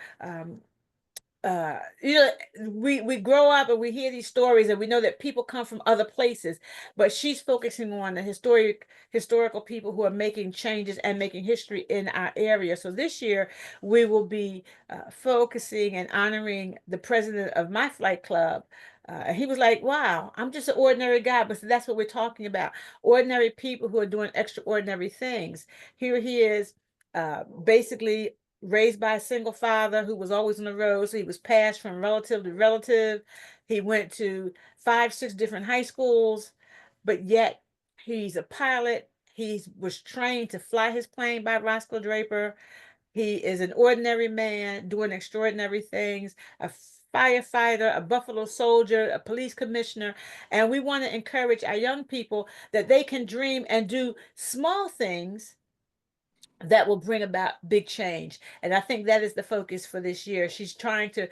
uh you know we grow up and we hear these stories and we know that people come from other places, but she's focusing on the historical people who are making changes and making history in our area. So this year we will be focusing and honoring the president of my flight club. He was like, "Wow, I'm just an ordinary guy," but that's what we're talking about. Ordinary people who are doing extraordinary things. Here he is, basically raised by a single father who was always on the road. So he was passed from relative to relative. He went to 5, 6 different high schools, but yet he's a pilot. He was trained to fly his plane by Roscoe Draper. He is an ordinary man doing extraordinary things, a firefighter, a Buffalo Soldier, a police commissioner. And we want to encourage our young people that they can dream and do small things that will bring about big change. And I think that is the focus for this year. She's trying to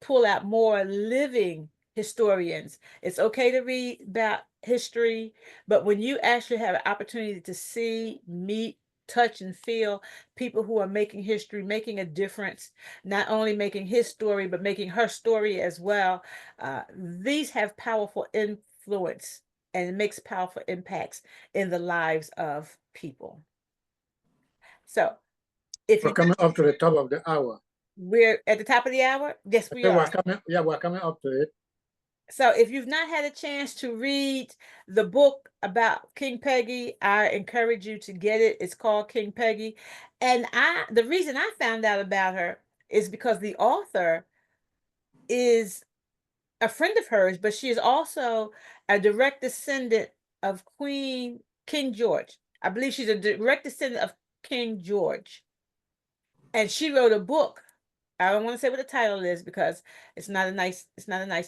pull out more living historians. It's okay to read about history, but when you actually have an opportunity to see, meet, touch, and feel people who are making history, making a difference, not only making his story, but making her story as well, these have powerful influence and it makes powerful impacts in the lives of people. So if We're you coming up to the top of the hour. we're at the top of the hour, yes, we are. We're coming up to it. So if you've not had a chance to read the book about King Peggy, I encourage you to get it. It's called King Peggy. And the reason I found out about her is because the author is a friend of hers, but she is also a direct descendant of King George. I believe she's a direct descendant of King George. And she wrote a book. I don't want to say what the title is because it's not a nice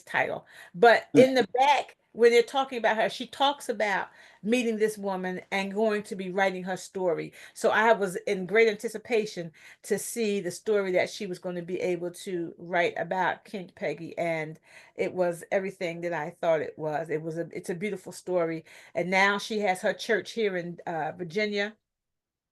title. But in the back, when they're talking about her, she talks about meeting this woman and going to be writing her story. So I was in great anticipation to see the story that she was going to be able to write about King Peggy, and it was everything that I thought it was. It's a beautiful story, and now she has her church here in Virginia.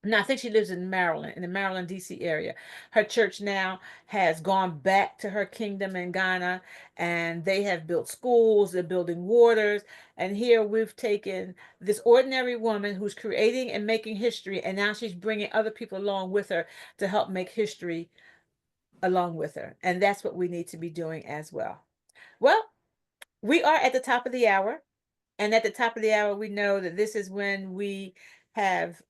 No, I think she lives in Maryland, in the Maryland, D.C. area. Her church now has gone back to her kingdom in Ghana, and they have built schools, they're building waters. And here we've taken this ordinary woman who's creating and making history, and now she's bringing other people along with her to help make history along with her. And that's what we need to be doing as well. Well, we are at the top of the hour. And at the top of the hour, we know that this is when we have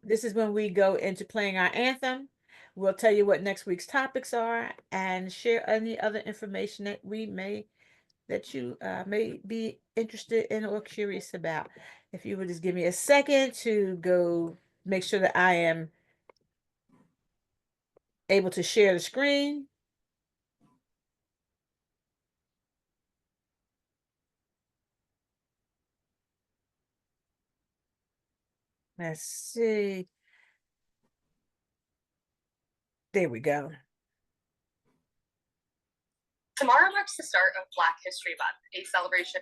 this is when we go into playing our anthem. We'll tell you what next week's topics are and share any other information that you may be interested in or curious about. If you would just give me a second to go make sure that I am able to share the screen. Let's see. There we go. Tomorrow marks the start of Black History Month, a celebration.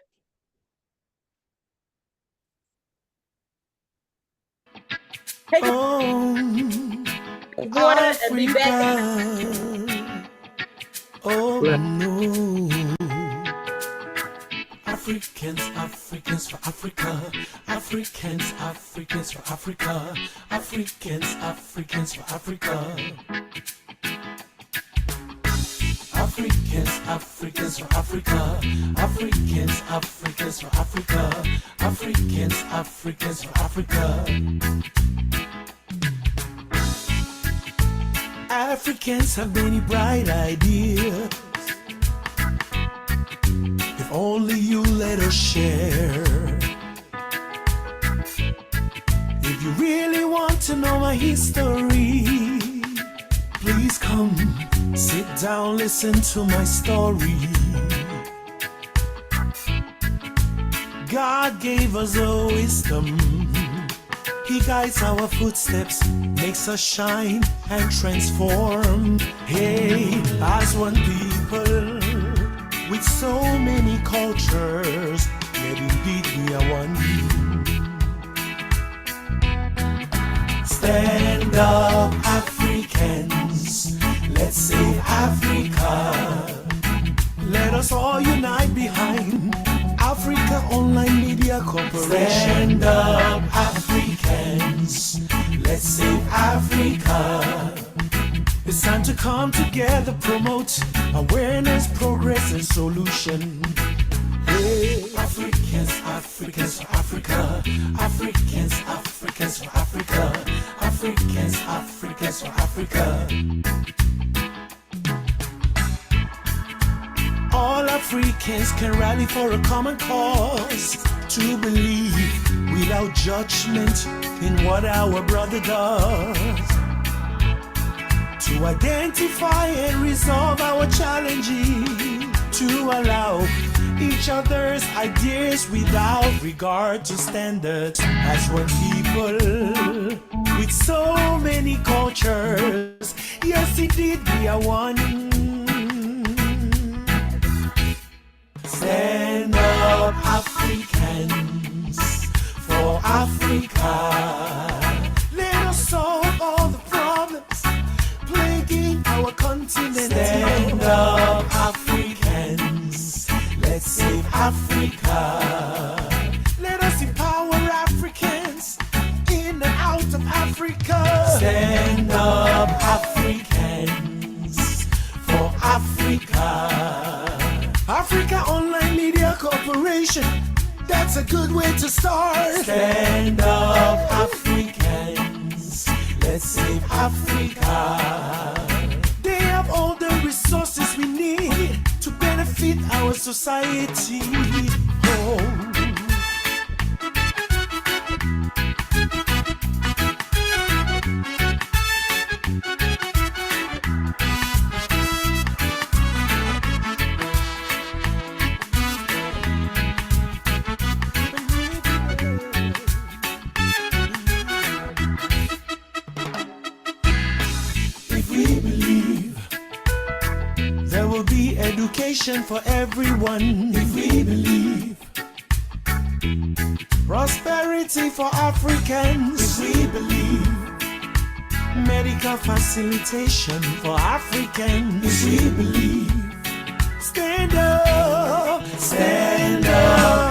Take a water and be back. Oh no. Africans, Africans for Africa. Africans, Africans for Africa. Africans, Africans for Africa. Africans, Africans for Africa. Africans, Africans for Africa. Africans, Africans for Africa. Africans have many bright ideas. If only you let us share. If you really want to know my history, please come, sit down, listen to my story. God gave us a wisdom. He guides our footsteps, makes us shine and transform. Hey, as one people, with so many cultures, yet indeed we are one. Stand up, Africans, let's save Africa. Let us all unite behind Africa Online Media Corporation. Stand up, Africans, let's save Africa. It's time to come together, promote awareness, progress, and solution. Hey. Africans, Africans for Africa. Africans, Africans for Africa. Africans, Africans for Africa. All Africans can rally for a common cause, to believe without judgment in what our brother does. To identify and resolve our challenges, to allow each other's ideas without regard to standards. As one people with so many cultures, yes indeed we are one. Stand up, Africans, for Africa. Let us solve all the problems plaguing our continent. Stand up, Africans, let's save Africa. Let us empower Africans in and out of Africa. Stand up, Africans, for Africa. Africa Online Media Corporation, that's a good way to start. Stand up, Africans, let's save Africa. They have all the resources we need to benefit our society. Oh. Education for everyone. If we believe prosperity prosperity for Africans. If we believe medical facilitation for Africans. If we believe stand up,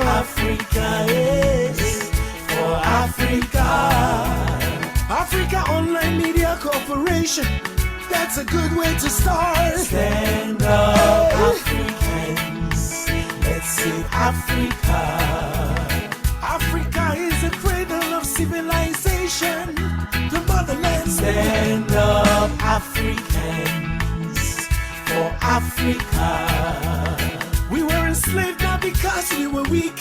Africa, yes, for Africa. Africa Online Media Corporation, that's a good way to start. Stand up, Africans, let's save Africa. Africa is the cradle of civilization, the motherland. Stand up, Africans, for Africa. We were enslaved not because we were weak,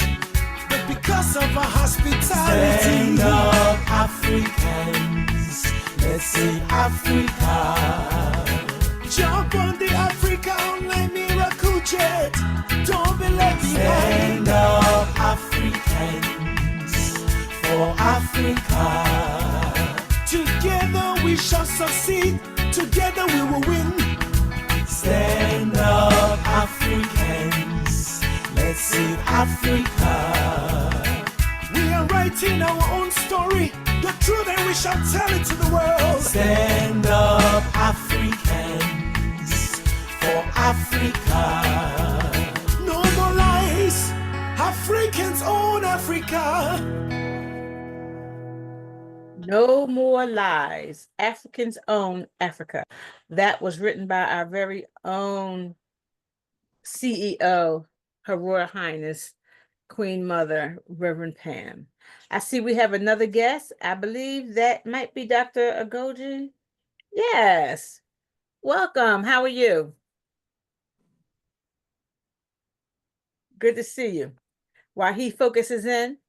but because of our hospitality. Stand up, Africans, let's save Africa. Jump on the Africa Online Miracle Jet. Don't be left behind. Stand up, Africans, for Africa. Together we shall succeed. Together we will win. Stand up, Africans. Let's save Africa. We are writing our own story, the truth, and we shall tell it to the world. Stand up, Africans, for Africa. No more lies. Africans own Africa. No more lies. Africans own Africa. That was written by our very own CEO, Her Royal Highness, Queen Mother, Reverend Pam. I see we have another guest. I believe that might be Dr. Agoji. Yes. Welcome. How are you? Good to see you. While he focuses in,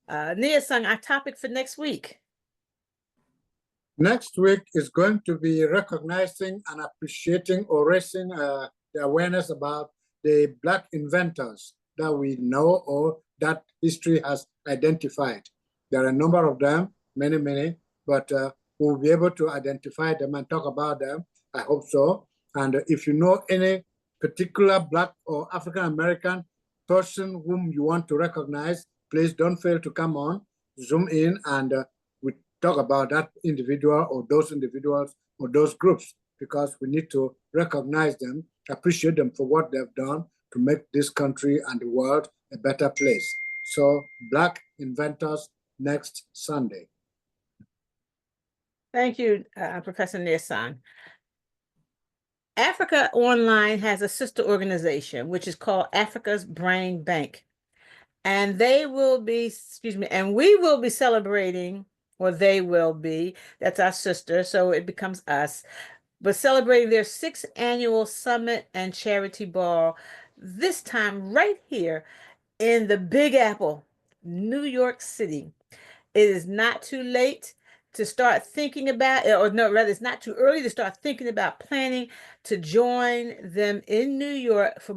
Nia Sung, our topic for next week. Next week is going to be recognizing and appreciating or raising the awareness about the Black inventors that we know or that history has identified. There are a number of them, many, but we'll be able to identify them and talk about them. I hope so. And if you know any particular Black or African-American person whom you want to recognize, please don't fail to come on, Zoom in, and we talk about that individual or those individuals or those groups, because we need to recognize them, appreciate them for what they've done to make this country and the world a better place. So Black inventors next Sunday. Thank you, Professor Nirsang. Africa Online has a sister organization, which is called Africa's Brain Bank. And they will be, and we will be celebrating, or they will be, that's our sister, so it becomes us, but celebrating their 6th annual summit and charity ball, this time right here in the Big Apple, New York City. It is not too late to start thinking about, or no, rather, it's not too early to start thinking about planning to join them in New York for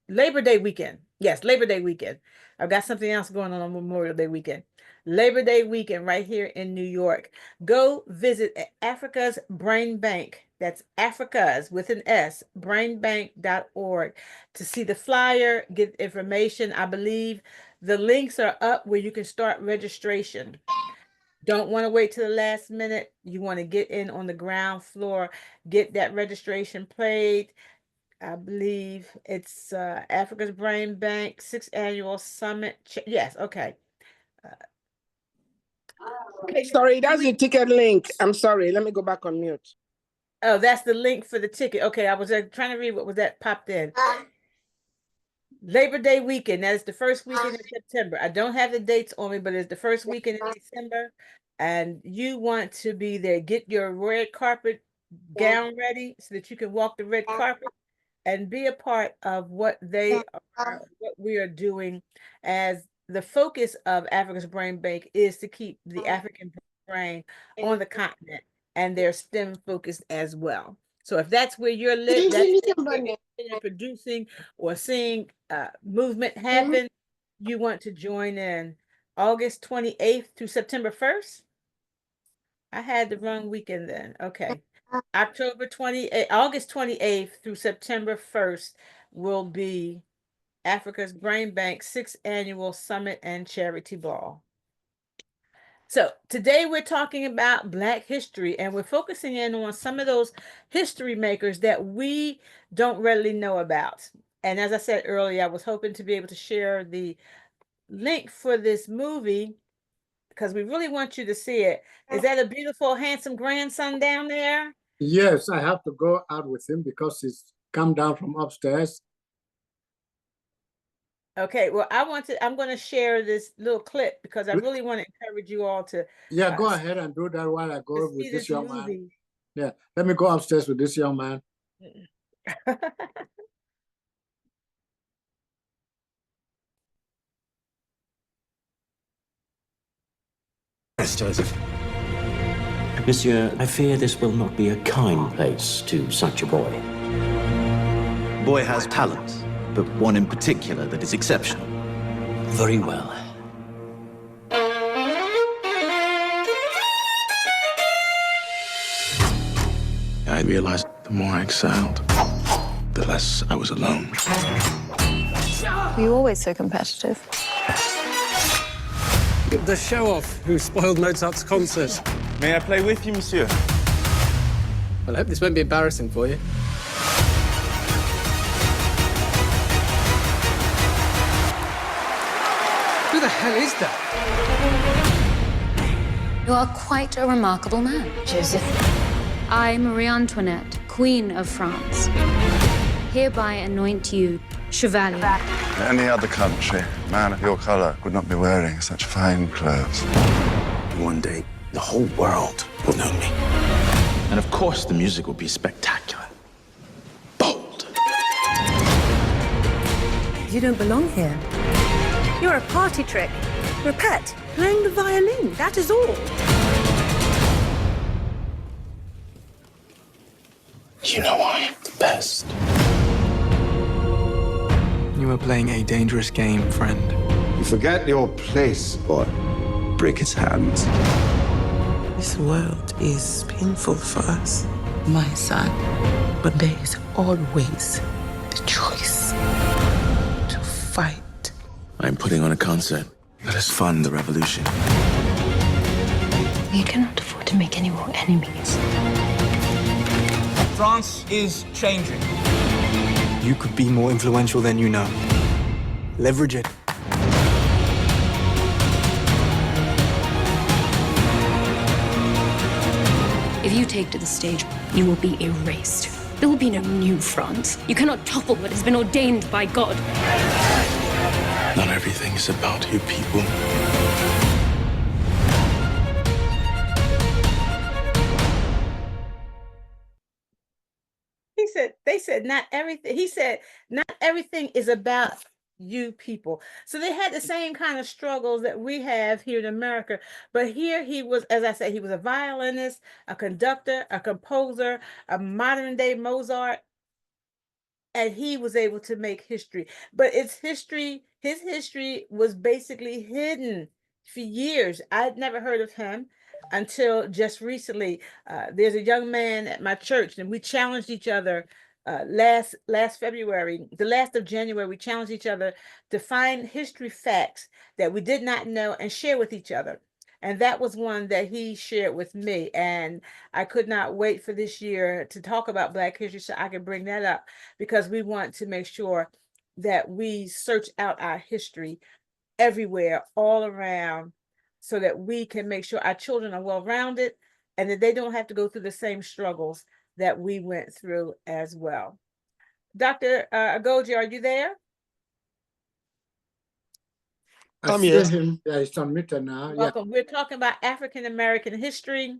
Labor Day weekend. Yes, Labor Day weekend. I've got something else going on Memorial Day weekend. Labor Day weekend right here in New York. Go visit Africa's Brain Bank. That's Africa's with an S, brainbank.org, to see the flyer, get information. I believe the links are up where you can start registration. Don't want to wait till the last minute. You want to get in on the ground floor, get that registration played. I believe it's Africa's Brain Bank 6th Annual Summit. Yes, okay. Okay, sorry, that's the ticket link. I'm sorry. Let me go back on mute. Oh, that's the link for the ticket. Okay, I was trying to read what was that popped in. Labor Day weekend. That is the first weekend in September. I don't have the dates on me, but it's the first weekend in December. And you want to be there. Get your red carpet gown ready so that you can walk the red carpet and be a part of what we are doing, as the focus of Africa's Brain Bank is to keep the African brain on the continent, and they're STEM focused as well. So if that's where you're lit, that's producing or seeing movement happen, you want to join in. August 28th through September 1st. I had the wrong weekend then. Okay. August 28th through September 1st will be Africa's Brain Bank 6th Annual Summit and Charity Ball. So today we're talking about Black history, and we're focusing in on some of those history makers that we don't readily know about. And as I said earlier, I was hoping to be able to share the link for this movie because we really want you to see it. Is that a beautiful, handsome grandson down there? Yes, I have to go out with him because he's come down from upstairs. Okay, well, I'm going to share this little clip because I really want to encourage you all to go ahead and do that while I go with this young man. movie. Yeah, let me go upstairs with this young man. Yes, Joseph. Monsieur, I fear this will not be a kind place to such a boy. Boy has talent, but one in particular that is exceptional. Very well. I realized the more I excelled, the less I was alone. Were you always so competitive? The show-off who spoiled Mozart's concert. May I play with you, monsieur? Well, I hope this won't be embarrassing for you. Who the hell is that? You are quite a remarkable man, Joseph. I, Marie Antoinette, Queen of France, hereby anoint you Chevalier. In any other country, a man of your color would not be wearing such fine clothes. One day, the whole world will know me. And of course, the music will be spectacular. Bold. You don't belong here. You're a party trick. You're a pet, playing the violin, that is all. You know I'm the best. You are playing a dangerous game, friend. You forget your place, boy. Break his hands. This world is painful for us, my son. But there is always the choice to fight. I'm putting on a concert. Let us fund the revolution. You cannot afford to make any more enemies. France is changing. You could be more influential than you know. Leverage it. If you take to the stage, you will be erased. There will be no new France. You cannot topple what has been ordained by God. Not everything is about you people. They said not everything. He said not everything is about you people. So they had the same kind of struggles that we have here in America. But here he was, as I said, he was a violinist, a conductor, a composer, a modern day Mozart. And he was able to make history. But his history was basically hidden for years. I'd never heard of him until just recently. There's a young man at my church, and we challenged each other last February, the last of January. We challenged each other to find history facts that we did not know and share with each other. And that was one that he shared with me. And I could not wait for this year to talk about Black history so I could bring that up, because we want to make sure that we search out our history everywhere, all around, so that we can make sure our children are well-rounded and that they don't have to go through the same struggles that we went through as well. Dr. Agoji, are you there? I see him. Yeah, he's unmuted now. Welcome. We're talking about African American history.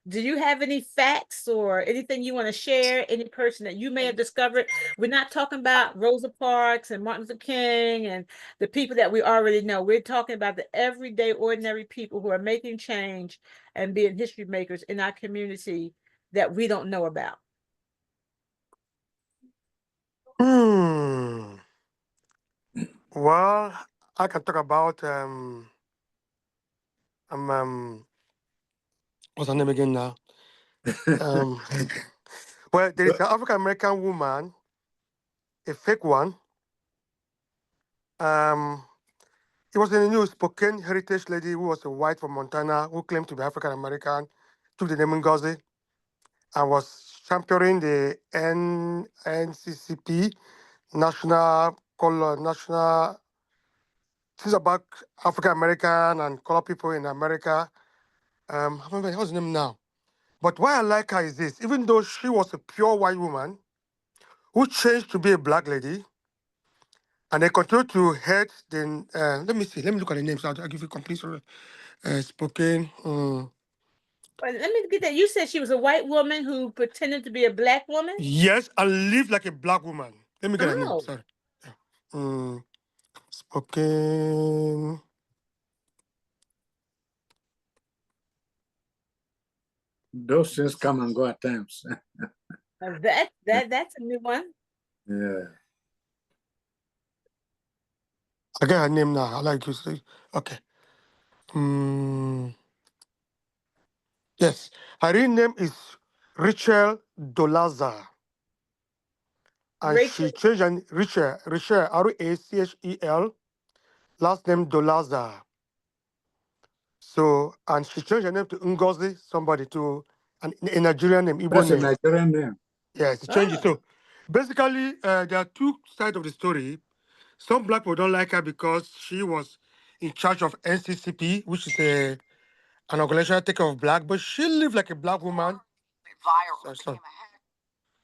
Do you have any facts or anything you want to share? Any person that you may have discovered? We're not talking about Rosa Parks and Martin Luther King and the people that we already know. We're talking about the everyday, ordinary people who are making change and being history makers in our community that we don't know about. Well, I can talk about what's her name again now? Well, there is an African American woman, a fake one, It was in the news. Spokane heritage lady who was a white from Montana who claimed to be African American took the name Ngozi and was championing the NCCP national things about African American and color people in America. I remember what's the name now. But why I like her is this: even though she was a pure white woman who changed to be a black lady, and they continued to head the. Let me see. Let me look at the names. I'll give you complete story. Spokane. Let me get that. You said she was a white woman who pretended to be a black woman? Yes, and lived like a black woman. Let me get her name. Oh. Sorry. Spokane. Those things come and go at times. That's a new one. Yeah. I get her name now. I like you say. Okay. Yes. Her real name is Rachel Dolaza. And she changed her Rachel, Rachel, last name Dolaza. So, and she changed her name to Ngozi, somebody to a Nigerian name, Igbo That's name. a Nigerian name. Yes, she changed it. So, basically, there are two sides of the story. Some black people don't like her because she was in charge of NCCP, which is an organization taking care of black, but she lived like a black woman. Sorry.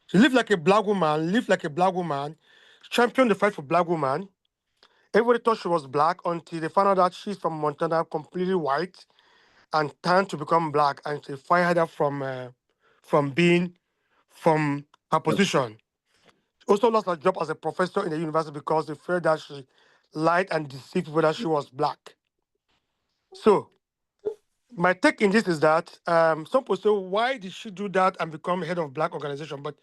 She lived like a black woman, championed the fight for black woman. Everybody thought she was black until they found out that she's from Montana, completely white, and turned to become black, and they fired her from her position. Also lost her job as a professor in the university because they feared that she lied and deceived people that she was black. So my take in this is that some people say, why did she do that and become head of black organization? But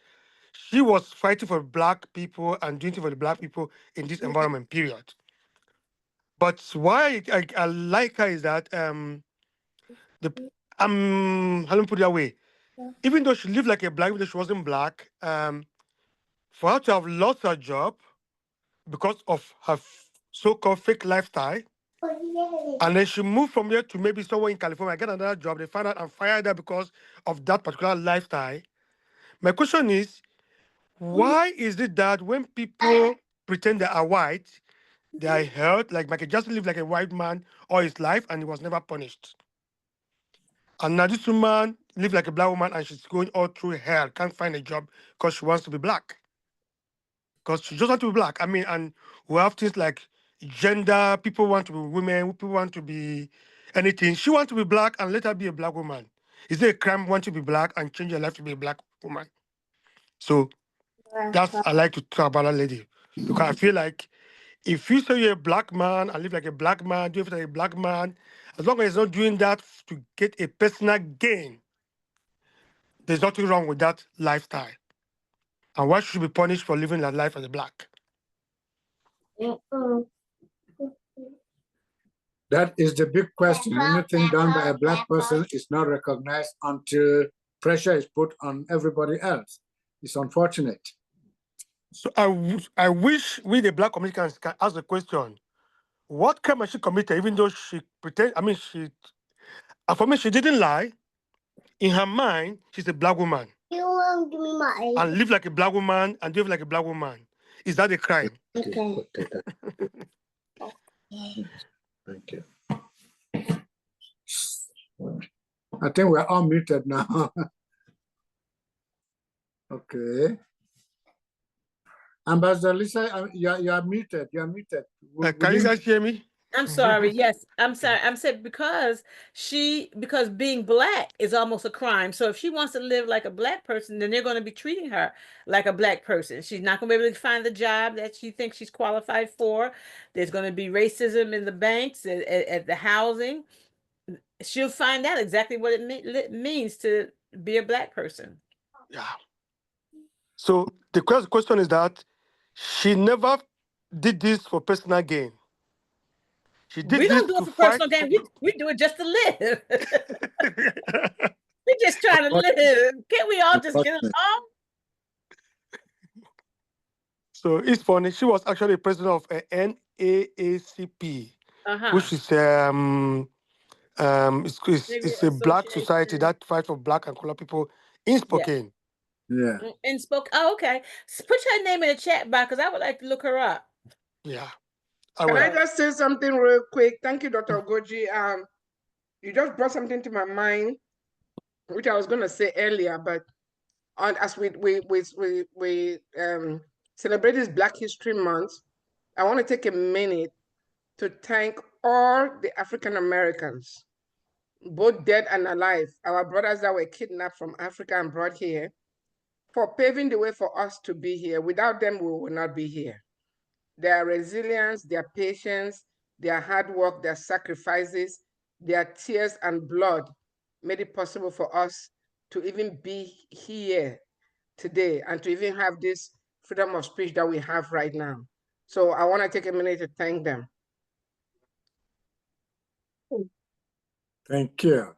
she was fighting for black people and doing things for the black people in this environment, period. But why I like her is that how do put it that way? Even though she lived like a black, even though she wasn't black, for her to have lost her job because of her so-called fake lifestyle, and then she moved from here to maybe somewhere in California, get another job, they found out and fired her because of that particular lifestyle. My question is, why is it that when people pretend they are white, they are held, like Michael Jackson lived like a white man all his life and he was never punished? And now this woman lived like a black woman and she's going all through hell, can't find a job because she wants to be black. Because she just wants to be black. I mean, and we have things like gender, people want to be women, people want to be anything. She wants to be black and let her be a black woman. Is it a crime want to be black and change your life to be a black woman? So that's I like to talk about that lady. Because I feel like if you say you're a black man and live like a black man, do everything like a black man, as long as he's not doing that to get a personal gain, there's nothing wrong with that lifestyle. And why should she be punished for living that life as a black? That is the big question. Anything done by a black person is not recognized until pressure is put on everybody else. It's unfortunate. So I wish we, the black community, can ask the question: what crime has she committed? Even though she pretend, I mean, for me, she didn't lie. In her mind, she's a black woman. And live like a black woman and live like a black woman. Is that a crime? Okay. Thank you. I think we're all muted now. Okay. Ambassador Lisa, you are muted. You are muted. Can you guys hear me? I'm sorry. Yes, I'm sorry. I'm saying because being black is almost a crime. So if she wants to live like a black person, then they're going to be treating her like a black person. She's not going to be able to find the job that she thinks she's qualified for. There's going to be racism in the banks, at the housing. She'll find out exactly what it means to be a black person. Yeah. So the question is that she never did this for personal gain. She did We this don't do to it for fight. personal gain. We do it just to live. We're just trying to live. Can't we all just get along? So it's funny. She was actually president of a NAACP, Uh-huh. which is it's a black society that fights for black and color people in Spokane. Yeah. In Spokane. Oh, okay. Put her name in the chat box because I would like to look her up. Yeah. Can I just say something real quick? Thank you, Dr. Goji. You just brought something to my mind, which I was going to say earlier, but as we celebrate this Black History Month, I want to take a minute to thank all the African Americans, both dead and alive, our brothers that were kidnapped from Africa and brought here, for paving the way for us to be here. Without them, we would not be here. Their resilience, their patience, their hard work, their sacrifices, their tears and blood made it possible for us to even be here today and to even have this freedom of speech that we have right now. So I want to take a minute to thank them. Thank you.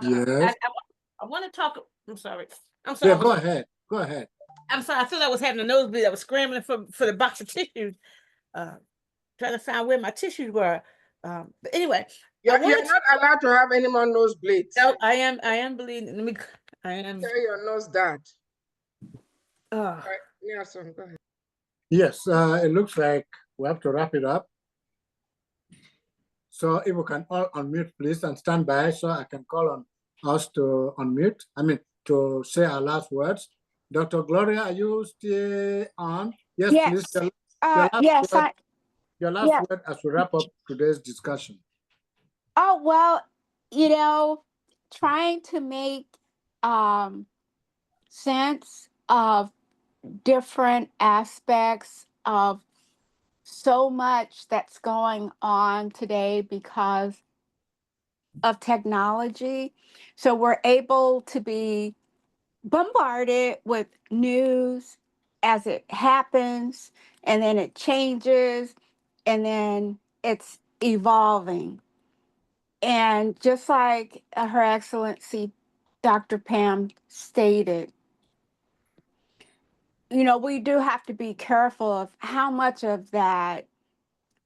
Yes. I want to talk. I'm sorry. I'm sorry. Yeah, go ahead. Go ahead. I'm sorry. I thought I was having a nosebleed. I was scrambling for the box of tissues, trying to find where my tissues were. But anyway, you're not allowed to have any more nosebleeds. No, I am bleeding. I am. Tell your nose that. Right, yeah, so go ahead. Yes, it looks like we have to wrap it up. So if we can all unmute, please, and stand by so I can call on us to unmute. I mean, to say our last words. Dr. Gloria, are you still on? Yes, Yes. please. Your last word as we wrap up today's discussion. Oh, well, trying to make sense of different aspects of so much that's going on today because of technology. So we're able to be bombarded with news as it happens, and then it changes, and then it's evolving. And just like Her Excellency Dr. Pam stated, we do have to be careful of how much of that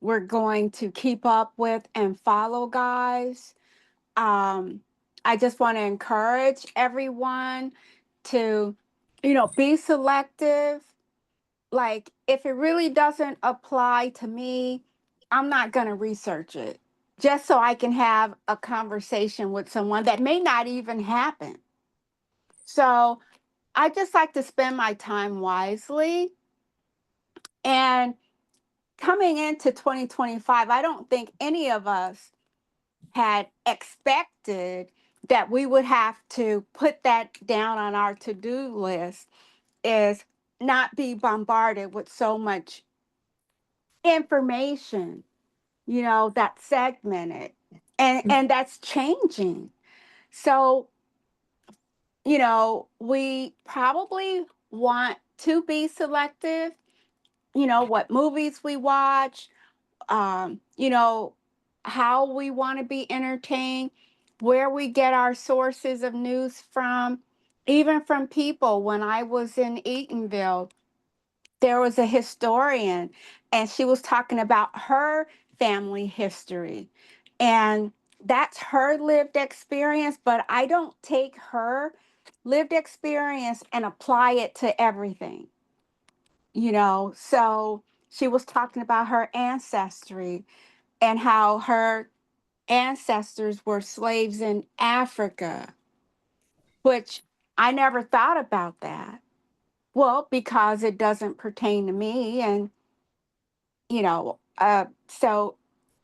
we're going to keep up with and follow, guys. I just want to encourage everyone to, be selective. Like, if it really doesn't apply to me, I'm not going to research it just so I can have a conversation with someone that may not even happen. So I just like to spend my time wisely. And coming into 2025, I don't think any of us had expected that we would have to put that down on our to-do list, is not be bombarded with so much information, that's segmented, and that's changing. So, we probably want to be selective, what movies we watch, how we want to be entertained, where we get our sources of news from, even from people. When I was in Eatonville, there was a historian, and she was talking about her family history. And that's her lived experience, but I don't take her lived experience and apply it to everything. So she was talking about her ancestry and how her ancestors were slaves in Africa, which I never thought about that. Well, because it doesn't pertain to me. And, so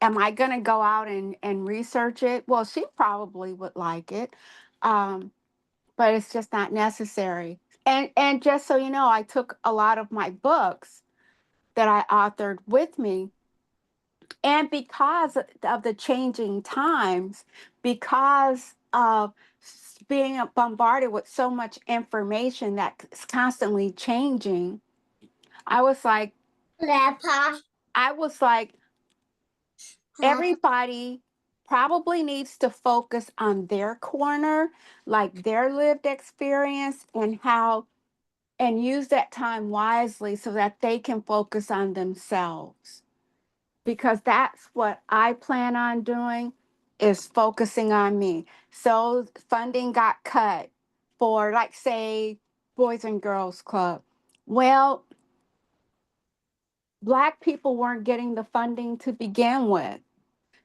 am I going to go out and research it? Well, she probably would like it, but it's just not necessary. And just so you know, I took a lot of my books that I authored with me. And because of the changing times, because of being bombarded with so much information that's constantly changing, I was like, everybody probably needs to focus on their corner, like their lived experience and how, and use that time wisely so that they can focus on themselves. Because that's what I plan on doing, is focusing on me. So funding got cut for, like, say, Boys and Girls Club. Well, Black people weren't getting the funding to begin with.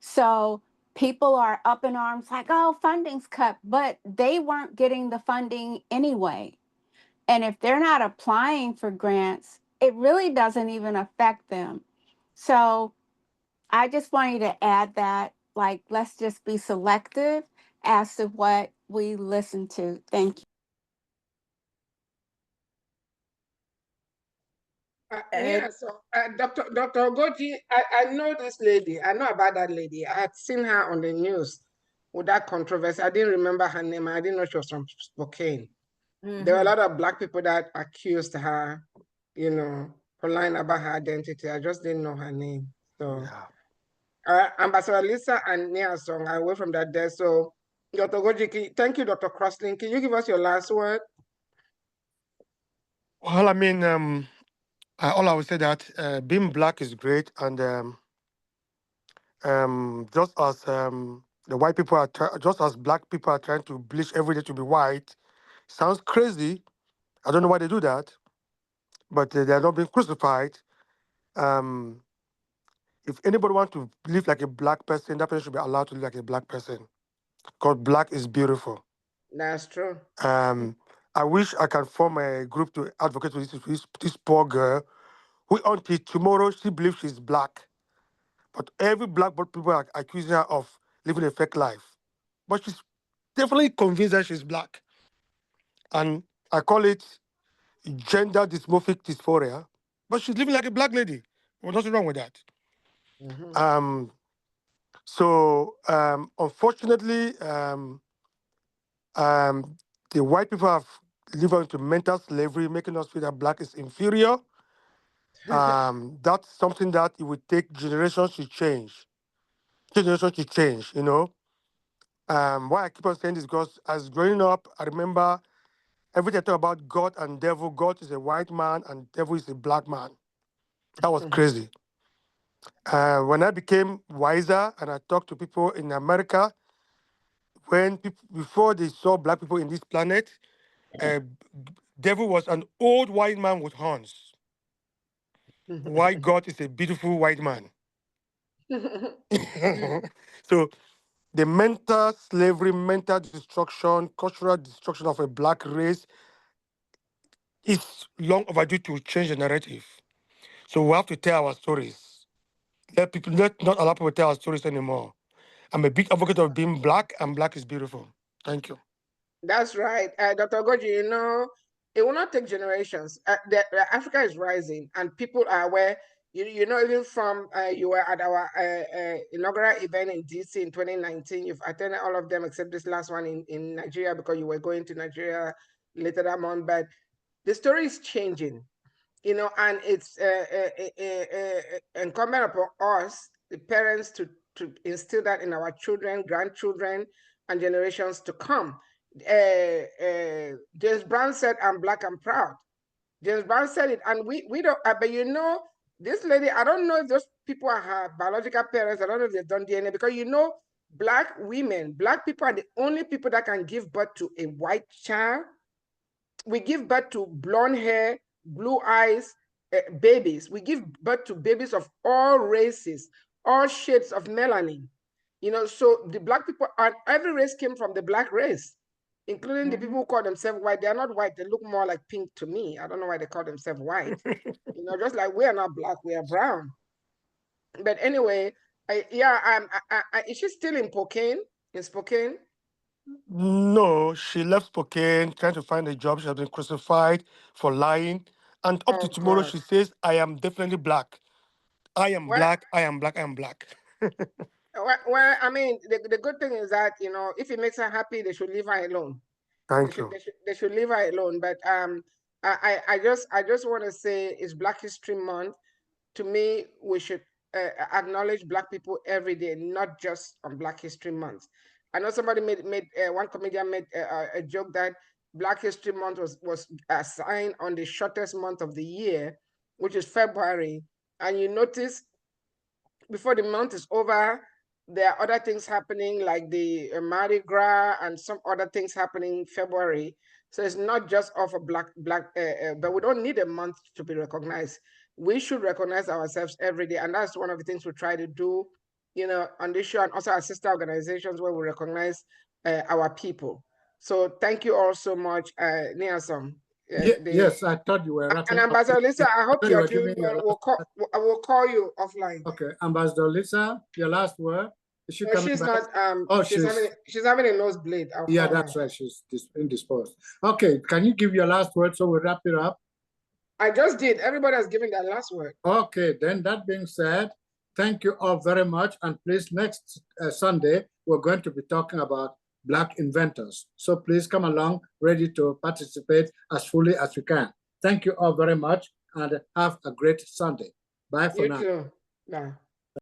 So people are up in arms like, oh, funding's cut, but they weren't getting the funding anyway. And if they're not applying for grants, it really doesn't even affect them. So I just want you to add that, like, let's just be selective as to what we listen to. Thank you. Yeah, so Dr. Ogoji, I know this lady. I know about that lady. I had seen her on the news with that controversy. I didn't remember her name. I didn't know she was from Spokane. There were a lot of Black people that accused her, for lying about her identity. I just didn't know her name. So, Ambassador Lisa and Nia Song are away from that desk. So, Dr. Ogoji, thank you, Dr. Crossley. Can you give us your last word? Well, I mean, all I would say that being Black is great, and just as the white people are, just as Black people are trying to bleach every day to be white, sounds crazy. I don't know why they do that, but they are not being crucified. Um, if anybody wants to live like a Black person, that person should be allowed to live like a Black person, because Black is beautiful. That's true. I wish I can form a group to advocate for this poor girl who until tomorrow she believes she's Black. But every Black people are accusing her of living a fake life. But she's definitely convinced that she's Black. And I call it gender dysmorphic dysphoria. But she's living like a Black lady. Well, nothing wrong with that. Unfortunately, the white people have lived into mental slavery, making us feel that Black is inferior. That's something that it would take generations to change. Why I keep on saying this, because as growing up, I remember every time I talk about God and devil, God is a white man and devil is a Black man. That was crazy. When I became wiser and I talked to people in America, when people, before they saw Black people in this planet, devil was an old white man with horns. Why God is a beautiful white man. So the mental slavery, mental destruction, cultural destruction of a Black race is long overdue to change the narrative. So we have to tell our stories. Let not allow people to tell our stories anymore. I'm a big advocate of being Black, and Black is beautiful. Thank you. That's right. Dr. Goji, it will not take generations. Africa is rising and people are aware. Even from you were at our inaugural event in DC in 2019. You've attended all of them except this last one in Nigeria because you were going to Nigeria later that month. But the story is changing, and it's incumbent upon us, the parents, to instill that in our children, grandchildren, and generations to come. James Brown said, "I'm Black and proud." James Brown said it, and we don't. But this lady, I don't know if those people are her biological parents. I don't know if they've done DNA because Black women, Black people are the only people that can give birth to a white child. We give birth to blonde hair, blue eyes, babies. We give birth to babies of all races, all shades of melanin. So the Black people, every race came from the Black race, including the people who call themselves white. They are not white. They look more like pink to me. I don't know why they call themselves white. Just like we are not Black, we are brown. But anyway, is she still in Spokane? No, she left Spokane trying to find a job. She has been crucified for lying. And up to tomorrow, she says, I am definitely Black. I am Black. I am Black. I am Black. Well, I mean, the good thing is that, if it makes her happy, they should leave her alone. Thank you. They should leave her alone. But I just want to say it's Black History Month. To me, we should acknowledge Black people every day, not just on Black History Month. I know somebody one comedian made a joke that Black History Month was assigned on the shortest month of the year, which is February. And you notice before the month is over, there are other things happening like the Mardi Gras and some other things happening in February. So it's not just of a black, but we don't need a month to be recognized. We should recognize ourselves every day. And that's one of the things we try to do, on this show, and also our sister organizations where we recognize our people. So thank you all so much, Niasom. Yes, I thought you were wrapping and Ambassador up. Lisa, I hope you're giving doing well. I will call you offline. Okay, Ambassador Lisa, your last word. Is she coming she's back? not. She's having a nosebleed. Yeah, that's right. She's indisposed. Okay, can you give your last word so we wrap it up? I just did. Everybody has given their last word. Okay, then that being said, thank you all very much. And please, next Sunday, we're going to be talking about Black inventors. So please come along ready to participate as fully as you can. Thank you all very much and have a great Sunday. Bye for now. You too. Bye.